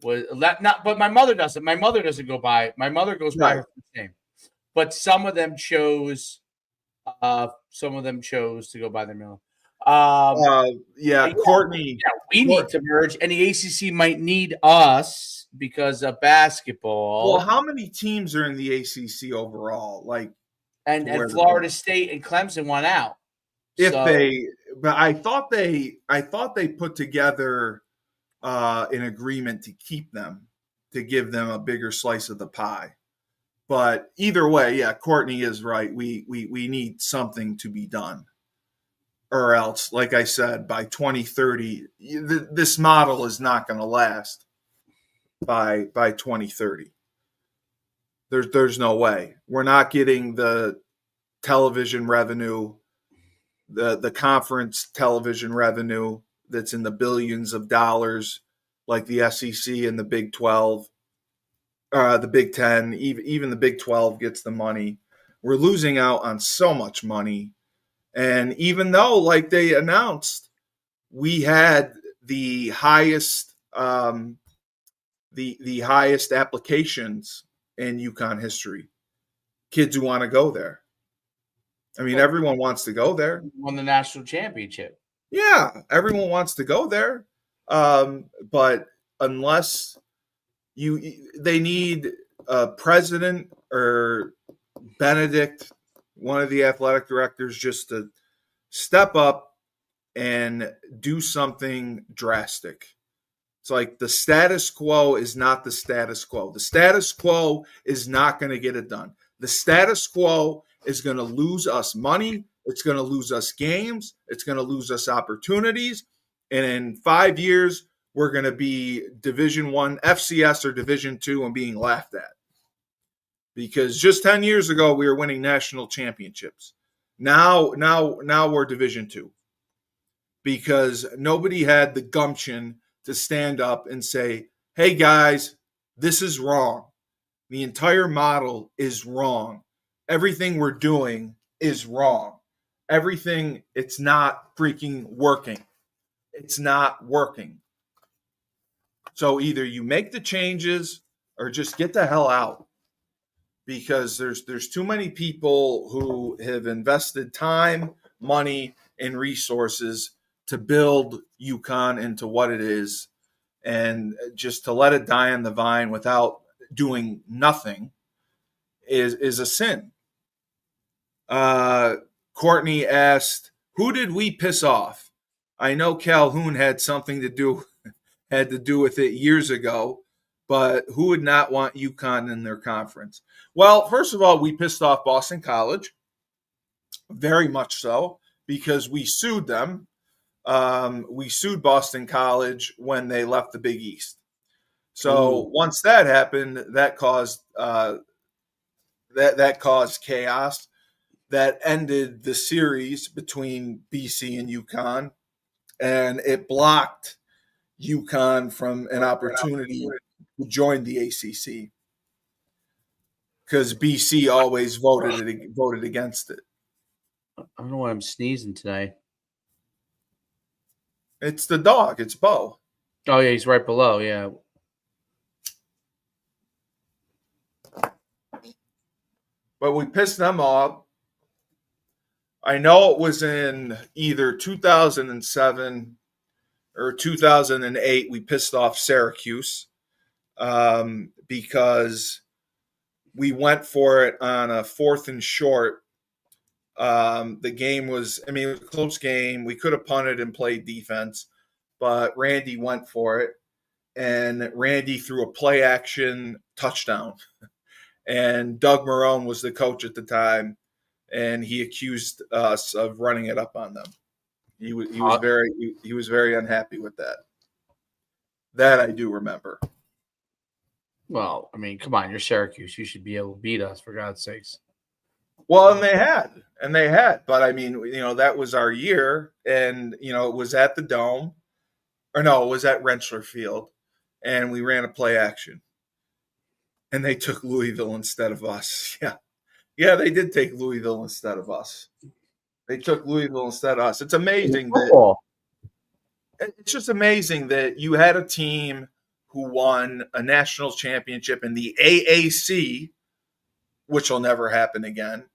Was not? But my mother doesn't. My mother doesn't go by. My mother goes by her first name. But some of them chose. Some of them chose to go by their middle. Courtney. Yeah, we need to merge, and the ACC might need us because of basketball. Well, how many teams are in the ACC overall? Like, and Florida State and Clemson want out. But I thought they put together an agreement to keep them, to give them a bigger slice of the pie. But either way, yeah, Courtney is right. We need something to be done, or else, like I said, by 2030, this model is not going to last. By 2030, there's no way. We're not getting the television revenue, the conference television revenue that's in the billions of dollars, like the SEC and the Big 12, the Big 10, even the Big 12 gets the money. We're losing out on so much money. And even though, like they announced, we had the highest the highest applications in UConn history, kids who want to go there. I mean, everyone wants to go there. Won the national championship. Yeah, everyone wants to go there. But unless they need a president or Benedict, one of the athletic directors, just to step up and do something drastic. It's like the status quo is not the status quo. The status quo is not going to get it done. The status quo is going to lose us money. It's going to lose us games. It's going to lose us opportunities. And in 5 years, we're going to be Division I, FCS or Division II, and being laughed at. Because just 10 years ago, we were winning national championships. Now we're Division II. Because nobody had the gumption to stand up and say, hey, guys, this is wrong. The entire model is wrong. Everything we're doing is wrong. Everything, it's not freaking working. It's not working. So either you make the changes or just get the hell out, because there's too many people who have invested time, money, and resources to build UConn into what it is, and just to let it die on the vine without doing nothing is a sin. Courtney asked, who did we piss off? I know Calhoun had something to do with it years ago, but who would not want UConn in their conference? Well, first of all, we pissed off Boston College, very much so, because we sued them. We sued Boston College when they left the Big East. So once that happened, that caused chaos. that ended the series between BC and UConn, and it blocked UConn from an opportunity to join the ACC because BC always voted against it. I don't know why I'm sneezing today. It's the dog. It's Bo. Oh, yeah, he's right below. Yeah. But we pissed them off. I know it was in either 2007 or 2008. We pissed off Syracuse because we went for it on a 4th and short. The game was, it was a close game. We could have punted and played defense, but Randy went for it. And Randy threw a play action touchdown. And Doug Marone was the coach at the time, and he accused us of running it up on them. He was very unhappy with that. That I do remember. Well, come on, you're Syracuse. You should be able to beat us, for God's sakes. Well, and they had, but that was our year, and it was at the Dome, or no, it was at Rentschler Field, and we ran a play action, and they took Louisville instead of us. Yeah, they did take Louisville instead of us. They took Louisville instead of us. It's amazing that it's just amazing that you had a team who won a national championship in the AAC, which will never happen again.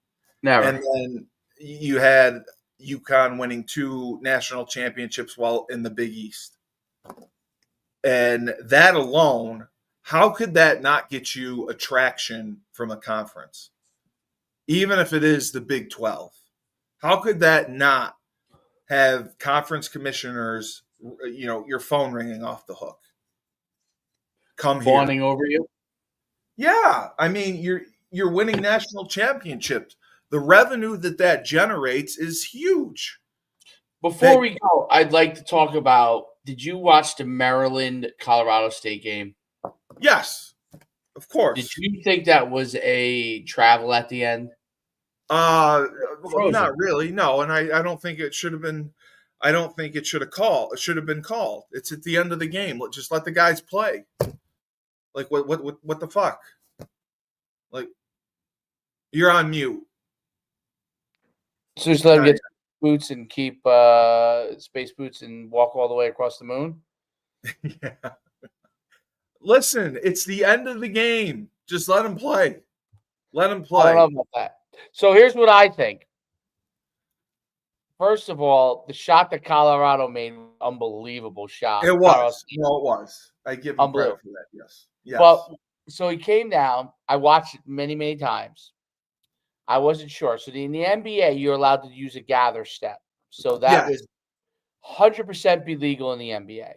Never. And then you had UConn winning 2 national championships while in the Big East. And that alone, how could that not get you attraction from a conference? Even if it is the Big 12. How could that not have conference commissioners, your phone ringing off the hook? Come here. Fawning over you? Yeah. You're winning national championships. The revenue that generates is huge. Before we go, I'd like to talk about, did you watch the Maryland-Colorado State game? Yes, of course. Did you think that was a travel at the end? Not really, no. And I don't think it should have been. I don't think it should have been called. It's at the end of the game. Just let the guys play. Like what the fuck? Like, you're on mute. So just let him get boots and keep space boots and walk all the way across the moon? Yeah. Listen, it's the end of the game. Just let him play. Let him play. I don't know about that. So here's what I think. First of all, the shot that Colorado made, unbelievable shot. It was. It was. I give him credit for that. Yes. But so he came down. I watched it many, many times. I wasn't sure. So in the NBA, you're allowed to use a gather step. So that was 100% be legal in the NBA.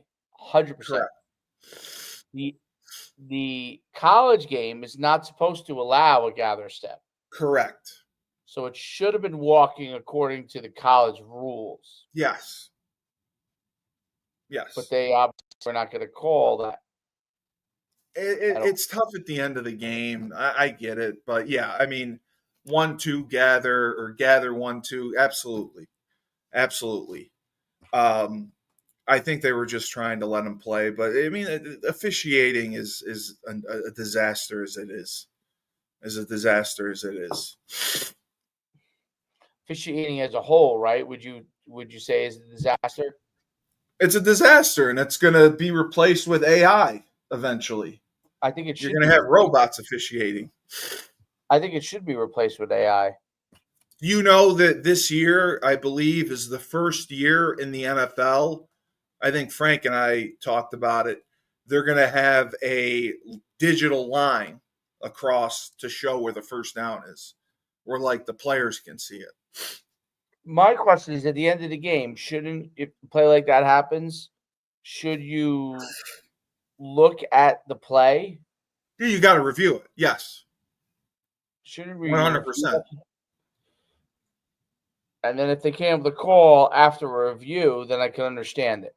100%. Correct. The college game is not supposed to allow a gather step. Correct. So it should have been walking according to the college rules. Yes. But they obviously were not going to call that. It's tough at the end of the game. I get it. But 1-2 gather or gather 1-2. Absolutely. Absolutely. I think they were just trying to let him play. But officiating is a disaster as it is. As a disaster as it is. Officiating as a whole, right? Would you say is a disaster? It's a disaster, and it's going to be replaced with AI eventually. I think it should. You're going to have robots officiating. I think it should be replaced with AI. You know that this year, I believe, is the first year in the NFL. I think Frank and I talked about it. They're going to have a digital line across to show where the first down is, where the players can see it. My question is, at the end of the game, shouldn't, if a play like that happens, should you look at the play? Yeah, you got to review it. Yes. Shouldn't we? 100%. And then if they came with a call after a review, then I can understand it.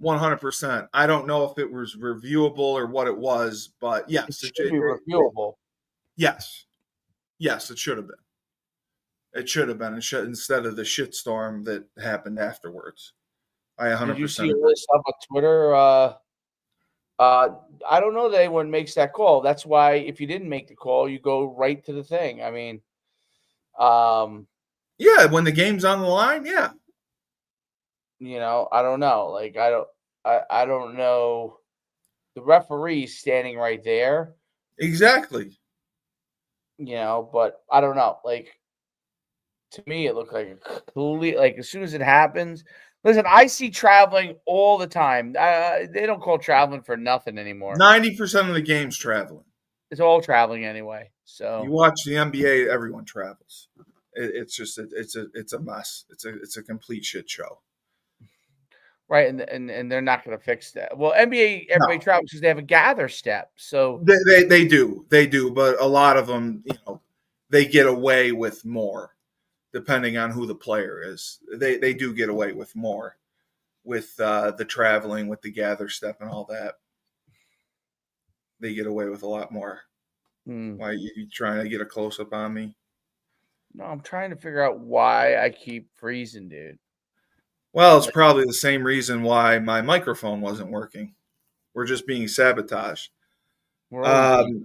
100%. I don't know if it was reviewable or what it was, but yes. It should be reviewable. Yes. Yes, it should have been. It should have been instead of the shitstorm that happened afterwards. I Did you 100% see all agree. this stuff on Twitter? I don't know that anyone makes that call. That's why if you didn't make the call, you go right to the thing. I mean, Yeah, when the game's on the line, yeah. I don't know. Like I don't know. The referee's standing right there, Exactly. but I don't know. Like to me, it looked like a complete like as soon as it happens. Listen, I see traveling all the time. They don't call traveling for nothing anymore. 90% of the game's traveling. It's all traveling anyway. You So watch the NBA, everyone travels. It's a mess. It's a complete shit show. right, and they're not going to fix that. Well, NBA everybody No, travels because they have a gather step. So they do, but a lot of them, they get away with more depending on who the player is. They do get away with more with the traveling, with the gather step, and all that. They get away with a lot more. hmm. Why you trying to get a close up on me? No, I'm trying to figure out why I keep freezing, dude. Well, it's Like probably the same reason why my microphone wasn't working. We're just being sabotaged. we're always being Um,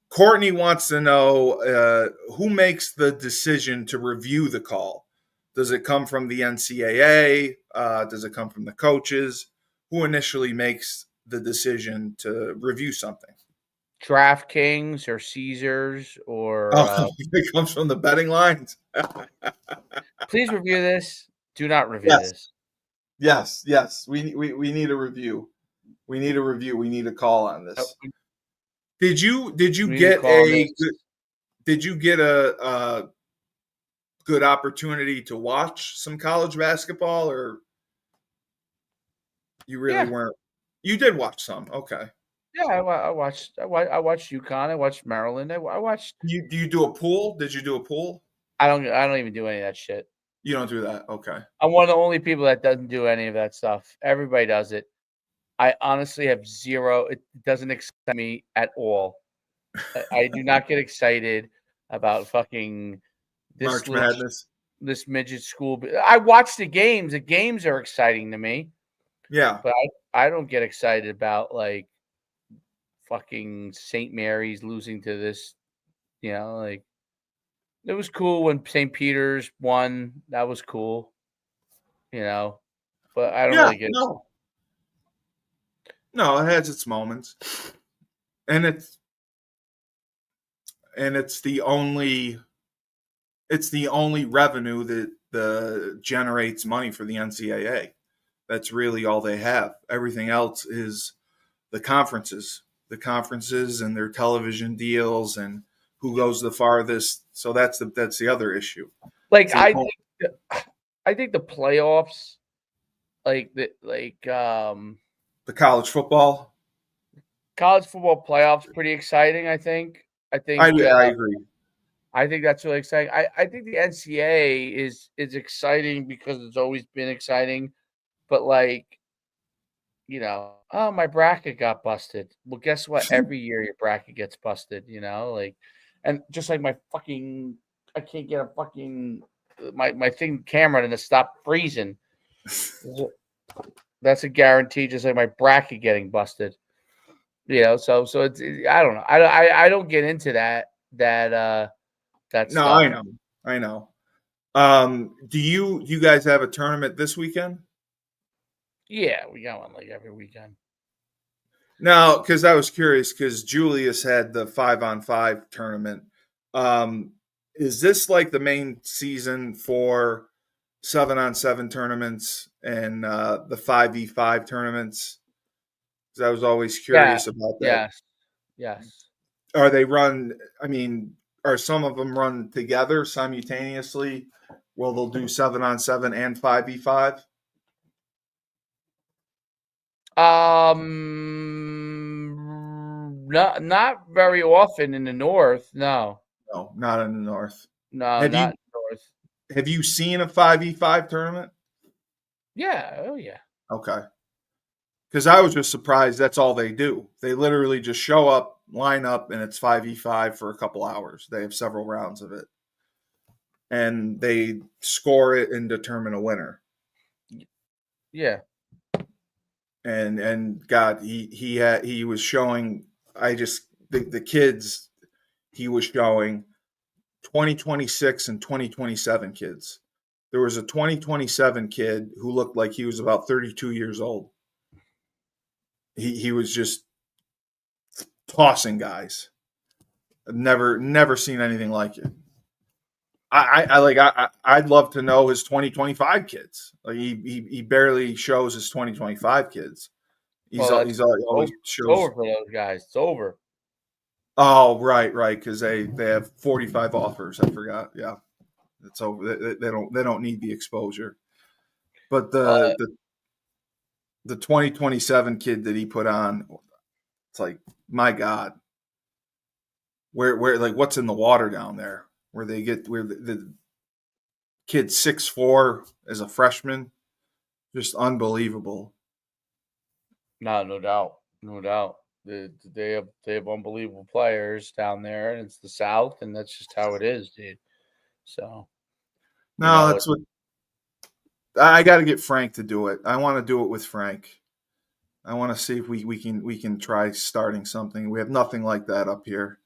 Courtney wants to know who makes the decision to review the call. Does it come from the NCAA? Does it come from the coaches? Who initially makes the decision to review something? DraftKings or Caesars or Oh, it comes from the betting lines. please review this. Do not review Yes, this. yes. We need a review. We need a review. We need a call on Oh, this. Did you we need to get call on this. did you get a good opportunity to watch some college basketball, or you really Yeah, weren't? You did watch some. Okay. yeah. I watched UConn. I watched Maryland. I watched. Do you do a pool? Did you do a pool? I don't even do any of that shit. You don't do that. Okay. I'm one of the only people that doesn't do any of that stuff. Everybody does it. I honestly have zero. It doesn't excite me at all. I do not get excited about fucking this March little Madness. this midget school. I watch the games. The games are exciting to me, Yeah. but I don't get excited about like fucking St. Mary's losing to this. Like it was cool when St. Peter's won. That was cool. But I don't Yeah. really get. No. No, it has its moments, and it's the only revenue that generates money for the NCAA. That's really all they have. Everything else is the conferences and their television deals and who goes the farthest. So that's the other issue. Like It's the only, I think the playoffs, the college football. college football playoffs, pretty exciting. I think. I think. I agree. I think that's really exciting. I think the NCAA is exciting because it's always been exciting, but oh, my bracket got busted. Well, guess what? Every year your bracket gets busted. And just like my fucking, I can't get a fucking my thing camera to stop freezing. That's a guarantee. Just like my bracket getting busted. So it's I don't know. I don't get into that No, stuff. I know. Do you guys have a tournament this weekend? Yeah, we got one like every weekend. No, because I was curious because Julius had the 5-on-5 tournament. Is this like the main season for 7-on-7 tournaments and the 5v5 tournaments? Because I was always Yeah. curious about that. Yes. Yes. Are they run? I mean, are some of them run together simultaneously? Well, they'll do 7-on-7 and 5v5. Not very often in the north. No, No, not in the north. no, Have not you in the north. have you seen a 5v5 tournament? Yeah. Oh yeah. Okay. Because I was just surprised that's all they do. They literally just show up, line up, and it's 5v5 for a couple hours. They have several rounds of it. and they score it and determine a winner. Yeah. And God, he was showing. The kids he was showing 2026 and 2027 kids. There was a 2027 kid who looked like he was about 32 years old. He was just tossing guys. I've never seen anything like it. I'd love to know his 2025 kids. Like he barely shows his 2025 kids. Well, that's He's always it's shows. over for those guys. It's over. Oh, right, because they have 45 offers. I forgot. Yeah, it's over. They don't need the exposure. But Uh, the 2027 kid that he put on, it's like, my God, where like what's in the water down there? Where they get where the kid 6'4" as a freshman, just unbelievable. no doubt, no doubt. They have unbelievable players down there, and it's the South, and that's just how it is, dude. So you No, know, that's what I got to get Frank to do it. I want to do it with Frank. I want to see if we can try starting something. We have nothing like that up here.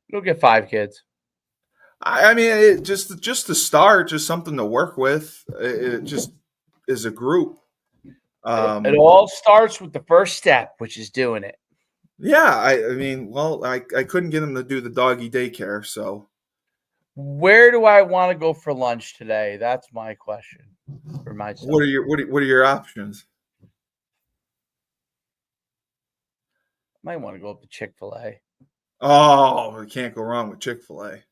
you'll get 5 kids. I mean, just to start, just something to work with. It just as a group. It all starts with the first step, which is doing it. Yeah, I mean, well, I couldn't get him to do the doggy daycare, so Where do I want to go for lunch today? That's my question for myself. what are your options? I might want to go up to Chick-fil-A. Oh, we can't go wrong with Chick-fil-A. I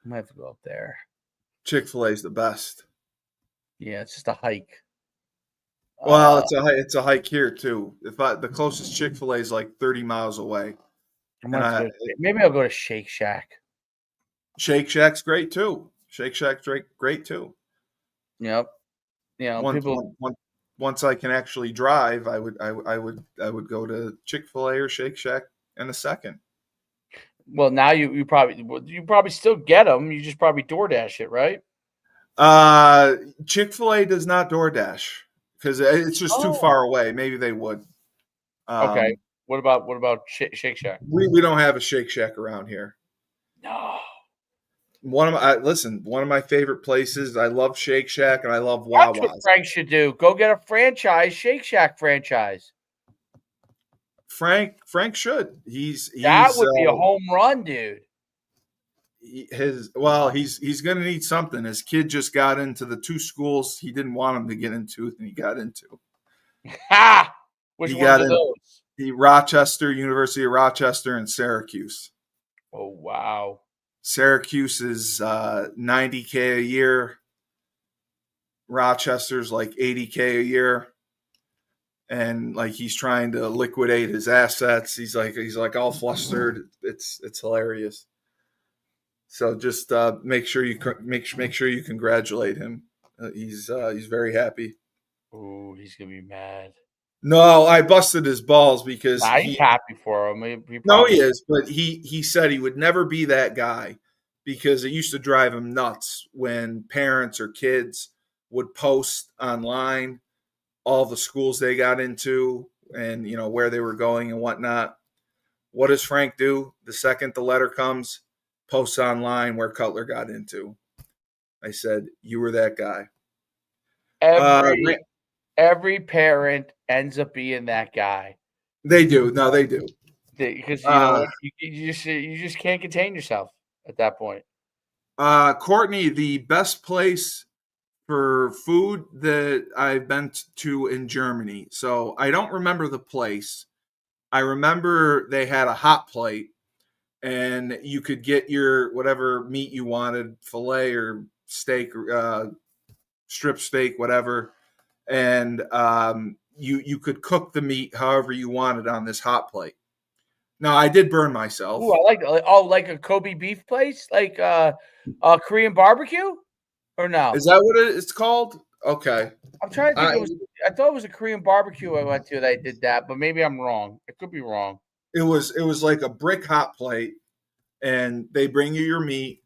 might have to go up there. Chick-fil-A is the best. Yeah, it's just a hike. Well, it's a hike here too. The closest Chick-fil-A is like 30 miles away, I and might have to maybe I'll go to Shake Shack. Shake Shack's great too. Shake Shack's great too. Yep. You know, Once people. once I can actually drive, I would go to Chick-fil-A or Shake Shack in a second. Well, now you probably still get them. You just probably DoorDash it, right? Chick-fil-A does not DoorDash because it's just too Oh, far away. Maybe they would. okay. Um, What about Shake Shack? we don't have a Shake Shack around here. No. One of my favorite places. I love Shake Shack and I love That's what Wawa's. Frank should do. Go get a franchise, Shake Shack franchise. Frank should. That would be a home run, dude. He's going to need something. His kid just got into the 2 schools he didn't want him to get into, and he got into. Ha! Which He ones got are in those? the Rochester, University of Rochester, and Syracuse. Oh wow. Syracuse is $90K a year. Rochester's like $80K a year. And like he's trying to liquidate his assets. He's like all flustered. It's hilarious. So just make sure you make sure you congratulate him. He's very happy. Oh, he's gonna be mad. No, I busted his balls because Nah, he's happy for him. He no, he probably is, but he said he would never be that guy because it used to drive him nuts when parents or kids would post online all the schools they got into and where they were going and whatnot. What does Frank do? The second the letter comes, posts online where Cutler got into. I said, you were that guy. every parent ends up being that guy. They do. No, they do. Because you know what, you just can't contain yourself at that point. Courtney, the best place for food that I've been to in Germany. So I don't remember the place. I remember they had a hot plate and you could get your whatever meat you wanted, filet or steak, strip steak, whatever. And you could cook the meat however you wanted on this hot plate. Now I did burn myself. Ooh, I like like a Kobe beef place, like Korean barbecue, or no? Is that what it's called? Okay. I'm trying to think. I thought it was a Korean barbecue I went to that did that, but maybe I'm wrong. I could be wrong. It was like a brick hot plate, and they bring you your meat,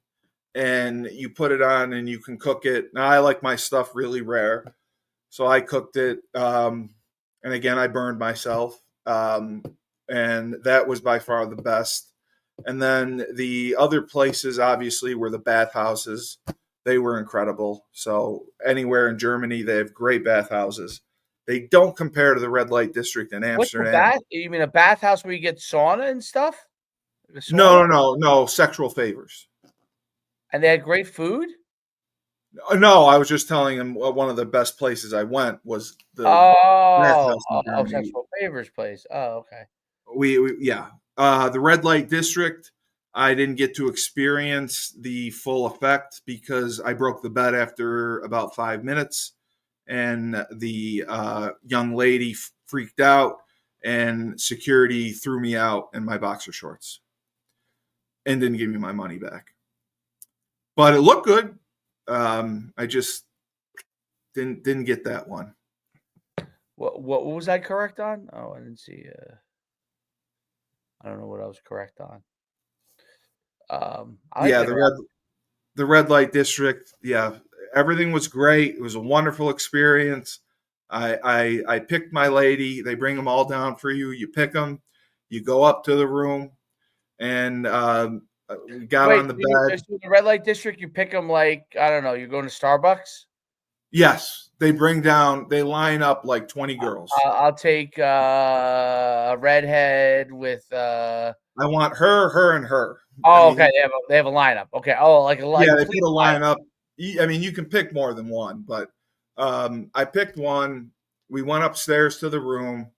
and you put it on and you can cook it. Now I like my stuff really rare, so I cooked it. And again, I burned myself, and that was by far the best. And then the other places, obviously, were the bathhouses. They were incredible. So anywhere in Germany, they have great bathhouses. They don't compare to the red light district in What's the Amsterdam. bath? You mean a bathhouse where you get sauna and stuff? The No, sauna? no, no, no sexual favors. And they had great food? No, I was just telling him one of the best places I went was the Oh, bathhouse in Germany. sexual favors place. Oh, okay. We yeah, the red light district. I didn't get to experience the full effect because I broke the bed after about 5 minutes, and the young lady freaked out, and security threw me out in my boxer shorts and didn't give me my money back. But it looked good. I just didn't get that one. What was I correct on? Oh, I didn't see. I don't know what I was correct on. I like Yeah, it. the red light district. Yeah, everything was great. It was a wonderful experience. I picked my lady. They bring them all down for you. You pick them. You go up to the room, and we got Wait, on the bed. so the red light district, you pick them like, I don't know, you're going to Starbucks? Yes, they bring down. They line up like 20 girls. I'll take a redhead with. I want her, her, and her. I Oh, mean, okay. They have a lineup. Okay. Oh, like a yeah, they complete put a lineup. lineup. I mean, you can pick more than one, but I picked one. We went upstairs to the room,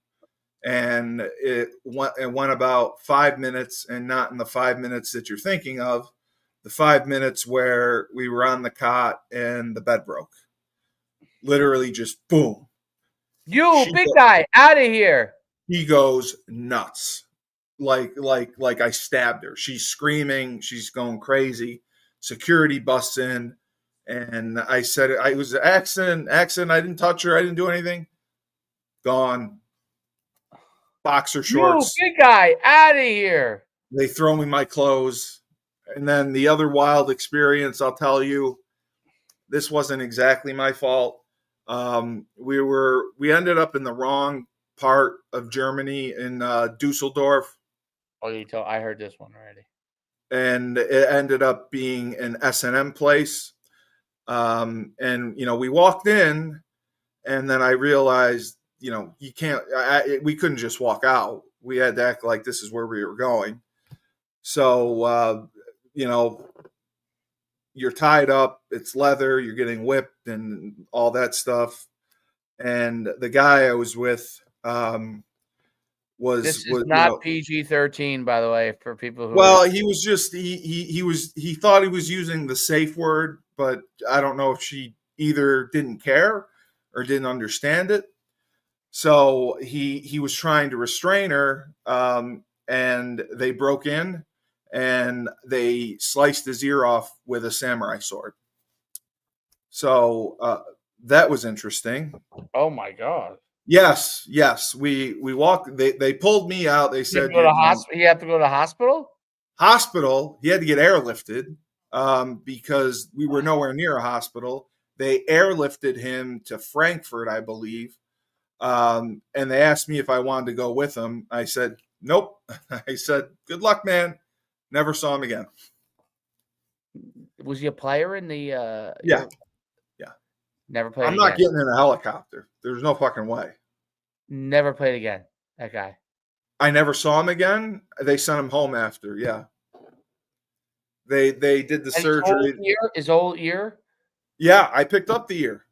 and it went about 5 minutes, and not in the 5 minutes that you're thinking of. The 5 minutes where we were on the cot and the bed broke. Literally, just boom. You big guy, out of here! He goes nuts. Like I stabbed her. She's screaming, she's going crazy. Security busts in, and I said it was an accident. I didn't touch her, I didn't do anything. Gone. Boxer You shorts. big guy, out of here! They throw me my clothes. And then the other wild experience, I'll tell you, this wasn't exactly my fault. We ended up in the wrong part of Germany in Dusseldorf. Oh, I heard this one already. And it ended up being an SNM place. And we walked in, and then I realized, you can't. We couldn't just walk out. We had to act like this is where we were going. So you're tied up. It's leather. You're getting whipped and all that stuff. And the guy I was with This is was not PG-13, by the way, for people who. Well, he was just he thought he was using the safe word, but I don't know if she either didn't care or didn't understand it. So he was trying to restrain her, and they broke in and they sliced his ear off with a samurai sword. So that was interesting. Oh my god! Yes, yes. We walked. They pulled me out. They said, You have to go to hospital. hospital. He had to get airlifted because we were nowhere near a hospital. They airlifted him to Frankfurt, I believe, and they asked me if I wanted to go with them. I said nope. I said good luck, man. Never saw him again. Was he a player in the? Yeah. Never played. I'm not getting in a helicopter. There's no fucking way. Never played again. That guy. I never saw him again. They sent him home after. Yeah. They did the surgery. His whole ear. Yeah, I picked up the ear.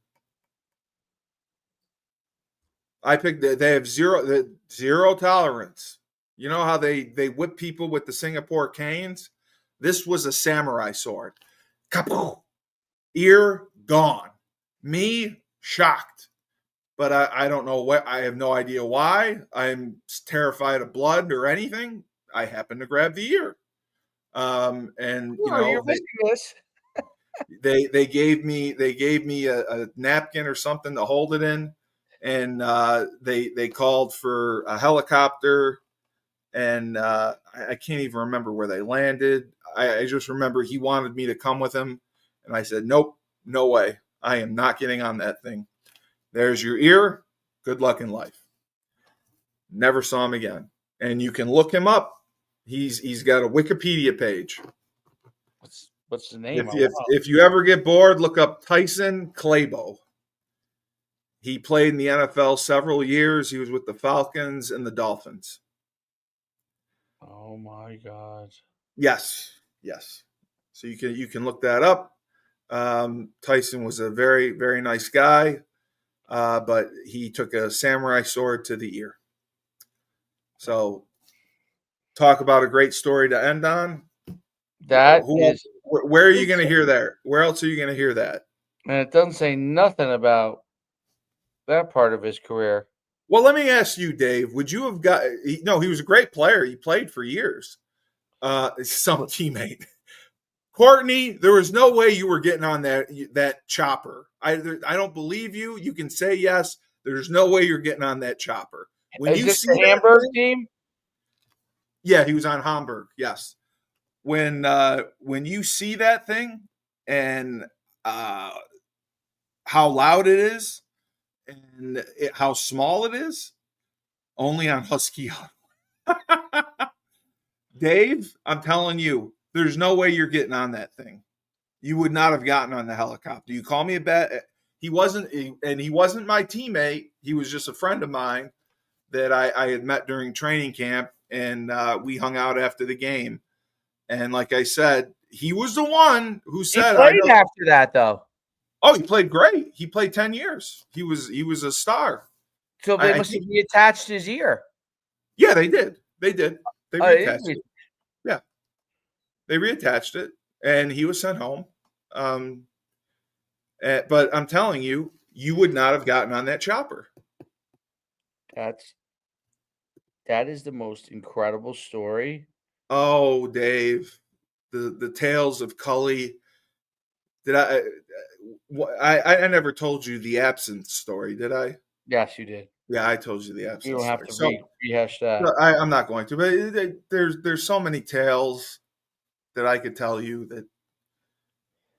They have zero tolerance. You know how they whip people with the Singapore canes? This was a samurai sword. Kapoo! Ear gone. Me shocked. But I don't know what. I have no idea why. I'm terrified of blood or anything. I happened to grab the ear. And you're missing this. they gave me a napkin or something to hold it in, and they called for a helicopter. and I can't even remember where they landed. I just remember he wanted me to come with him, and I said, nope, no way. I am not getting on that thing. There's your ear. Good luck in life. Never saw him again. And you can look him up. He's got a Wikipedia page. What's the name? If you ever get bored, look up Tyson Clabo. He played in the NFL several years. He was with the Falcons and the Dolphins. Oh my God. Yes. So you can look that up. Tyson was a very, very nice guy, but he took a samurai sword to the ear. So, talk about a great story to end on. Where are you going to hear that? Where else are you going to hear that? And it doesn't say nothing about that part of his career. Well, let me ask you, Dave. Would you have got? No, he was a great player. He played for years. Some teammate. Courtney, there was no way you were getting on that chopper. I don't believe you. You can say yes. There's no way you're getting on that chopper. When Is you this see the Hamburg team? Yeah, he was on Hamburg. Yes. When you see that thing and how loud it is and how small it is, only on Husky Huddle. Dave, I'm telling you, there's no way you're getting on that thing. You would not have gotten on the helicopter. You call me a bet. He wasn't my teammate. He was just a friend of mine that I had met during training camp, and we hung out after the game. And like I said, he was the one who said, he played after that, though. Oh, he played great. He played 10 years. He was a star. So they must have reattached his ear. Yeah, they did. They reattached it. Yeah. They reattached it, and he was sent home. But I'm telling you, you would not have gotten on that chopper. That is the most incredible story. Oh, Dave, the tales of Cully. Did I never told you the absence story, did I? Yes, you did. Yeah, I told you the absence. You don't have to rehash that. I'm not going to, but there's so many tales that I could tell you that.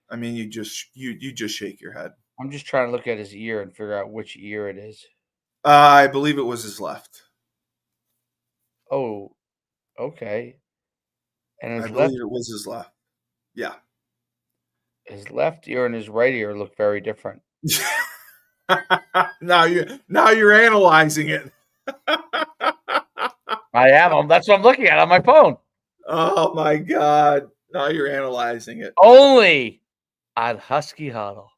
I mean, you just shake your head. I'm just trying to look at his ear and figure out which ear it is. I believe it was his left. Oh, okay. And I believe it was his left. Yeah. His left ear and his right ear look very different. Now you're analyzing it. I am. That's what I'm looking at on my phone. Oh my God. Now you're analyzing it. Only on Husky Huddle.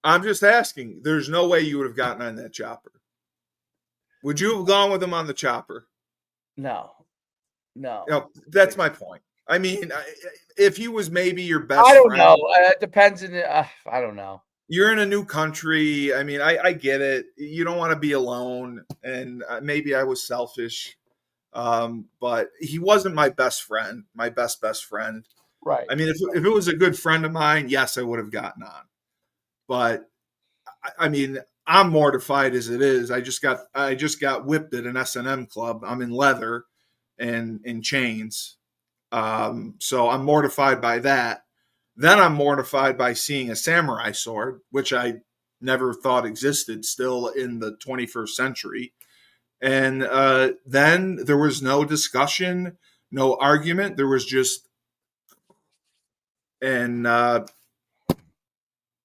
I'm just asking. There's no way you would have gotten on that chopper. Would you have gone with him on the chopper? No. That's my point. I mean, if he was maybe your best friend. I don't know. It depends. I don't know. You're in a new country. I mean, I get it. You don't want to be alone. And maybe I was selfish. But he wasn't my best friend, my best friend. Right. I mean, if it was a good friend of mine, yes, I would have gotten on. But I mean, I'm mortified as it is. I just got whipped at an SNM club. I'm in leather and in chains. So I'm mortified by that. Then I'm mortified by seeing a samurai sword, which I never thought existed still in the 21st century. And then there was no discussion, no argument. There was just, and the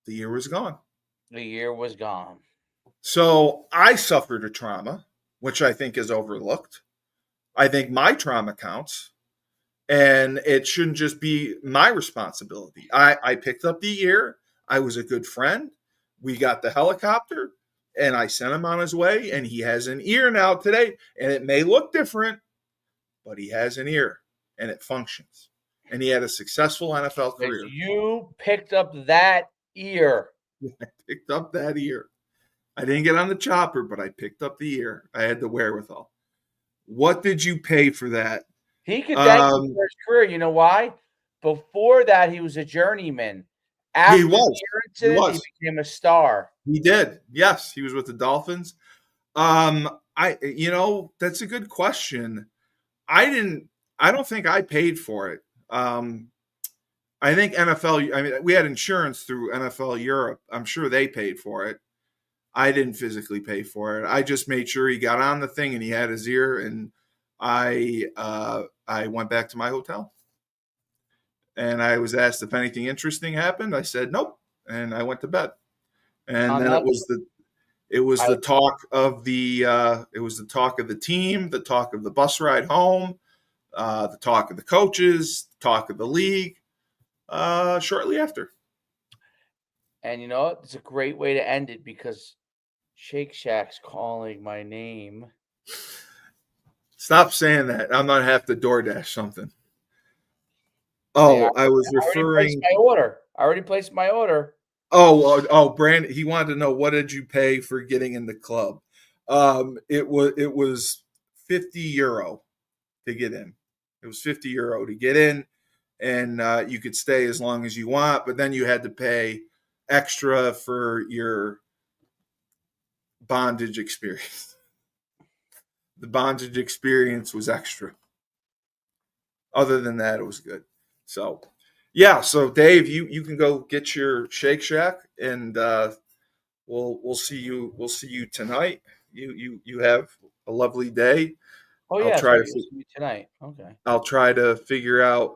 year was gone. The year was gone. So I suffered a trauma, which I think is overlooked. I think my trauma counts. And it shouldn't just be my responsibility. I picked up the ear. I was a good friend. We got the helicopter, and I sent him on his way, and he has an ear now today. And it may look different, but he has an ear, and it functions. And he had a successful NFL career. You picked up that ear. I picked up that ear. I didn't get on the chopper, but I picked up the ear. I had the wherewithal. What did you pay for that? He could thank you for his career. You know why? Before that, he was a journeyman. After he was. He became a star. He did. Yes, he was with the Dolphins. That's a good question. I don't think I paid for it. I think NFL. I mean, we had insurance through NFL Europe. I'm sure they paid for it. I didn't physically pay for it. I just made sure he got on the thing and he had his ear, and I went back to my hotel. And I was asked if anything interesting happened. I said nope, and I went to bed. And then it was the talk of the team, the talk of the bus ride home, the talk of the coaches, talk of the league. Shortly after. And you know what? It's a great way to end it because Shake Shack's calling my name. Stop saying that. I'm gonna have to DoorDash something. Oh, I was referring. I already placed my order. Oh, Brandon. He wanted to know what did you pay for getting in the club. It was €50 to get in. It was €50 to get in, and you could stay as long as you want, but then you had to pay extra for your bondage experience. The bondage experience was extra. Other than that, it was good. So, yeah. So, Dave, you can go get your Shake Shack, and we'll see you. We'll see you tonight. You have a lovely day. Oh yeah, I'll see you tonight. Okay. I'll try to figure out.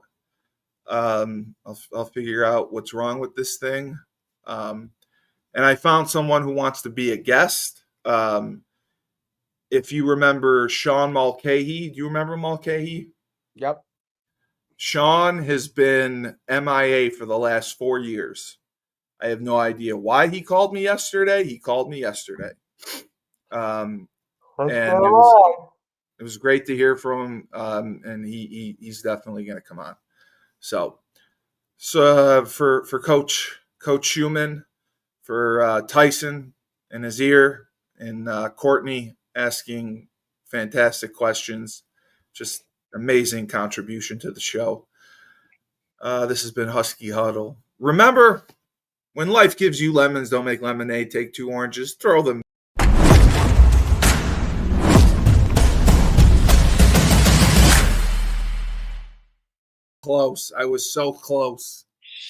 I'll figure out what's wrong with this thing. And I found someone who wants to be a guest. If you remember Sean Mulcahy, do you remember Mulcahy? Yep. Sean has been MIA for the last 4 years. I have no idea why he called me yesterday. He called me yesterday. And it was great to hear from him. And he's definitely going to come on. So for Coach Schumann, for Tyson and his ear, and Courtney asking fantastic questions, just amazing contribution to the show. This has been Husky Huddle. Remember, when life gives you lemons, don't make lemonade. Take 2 oranges, throw them. Close. I was so close.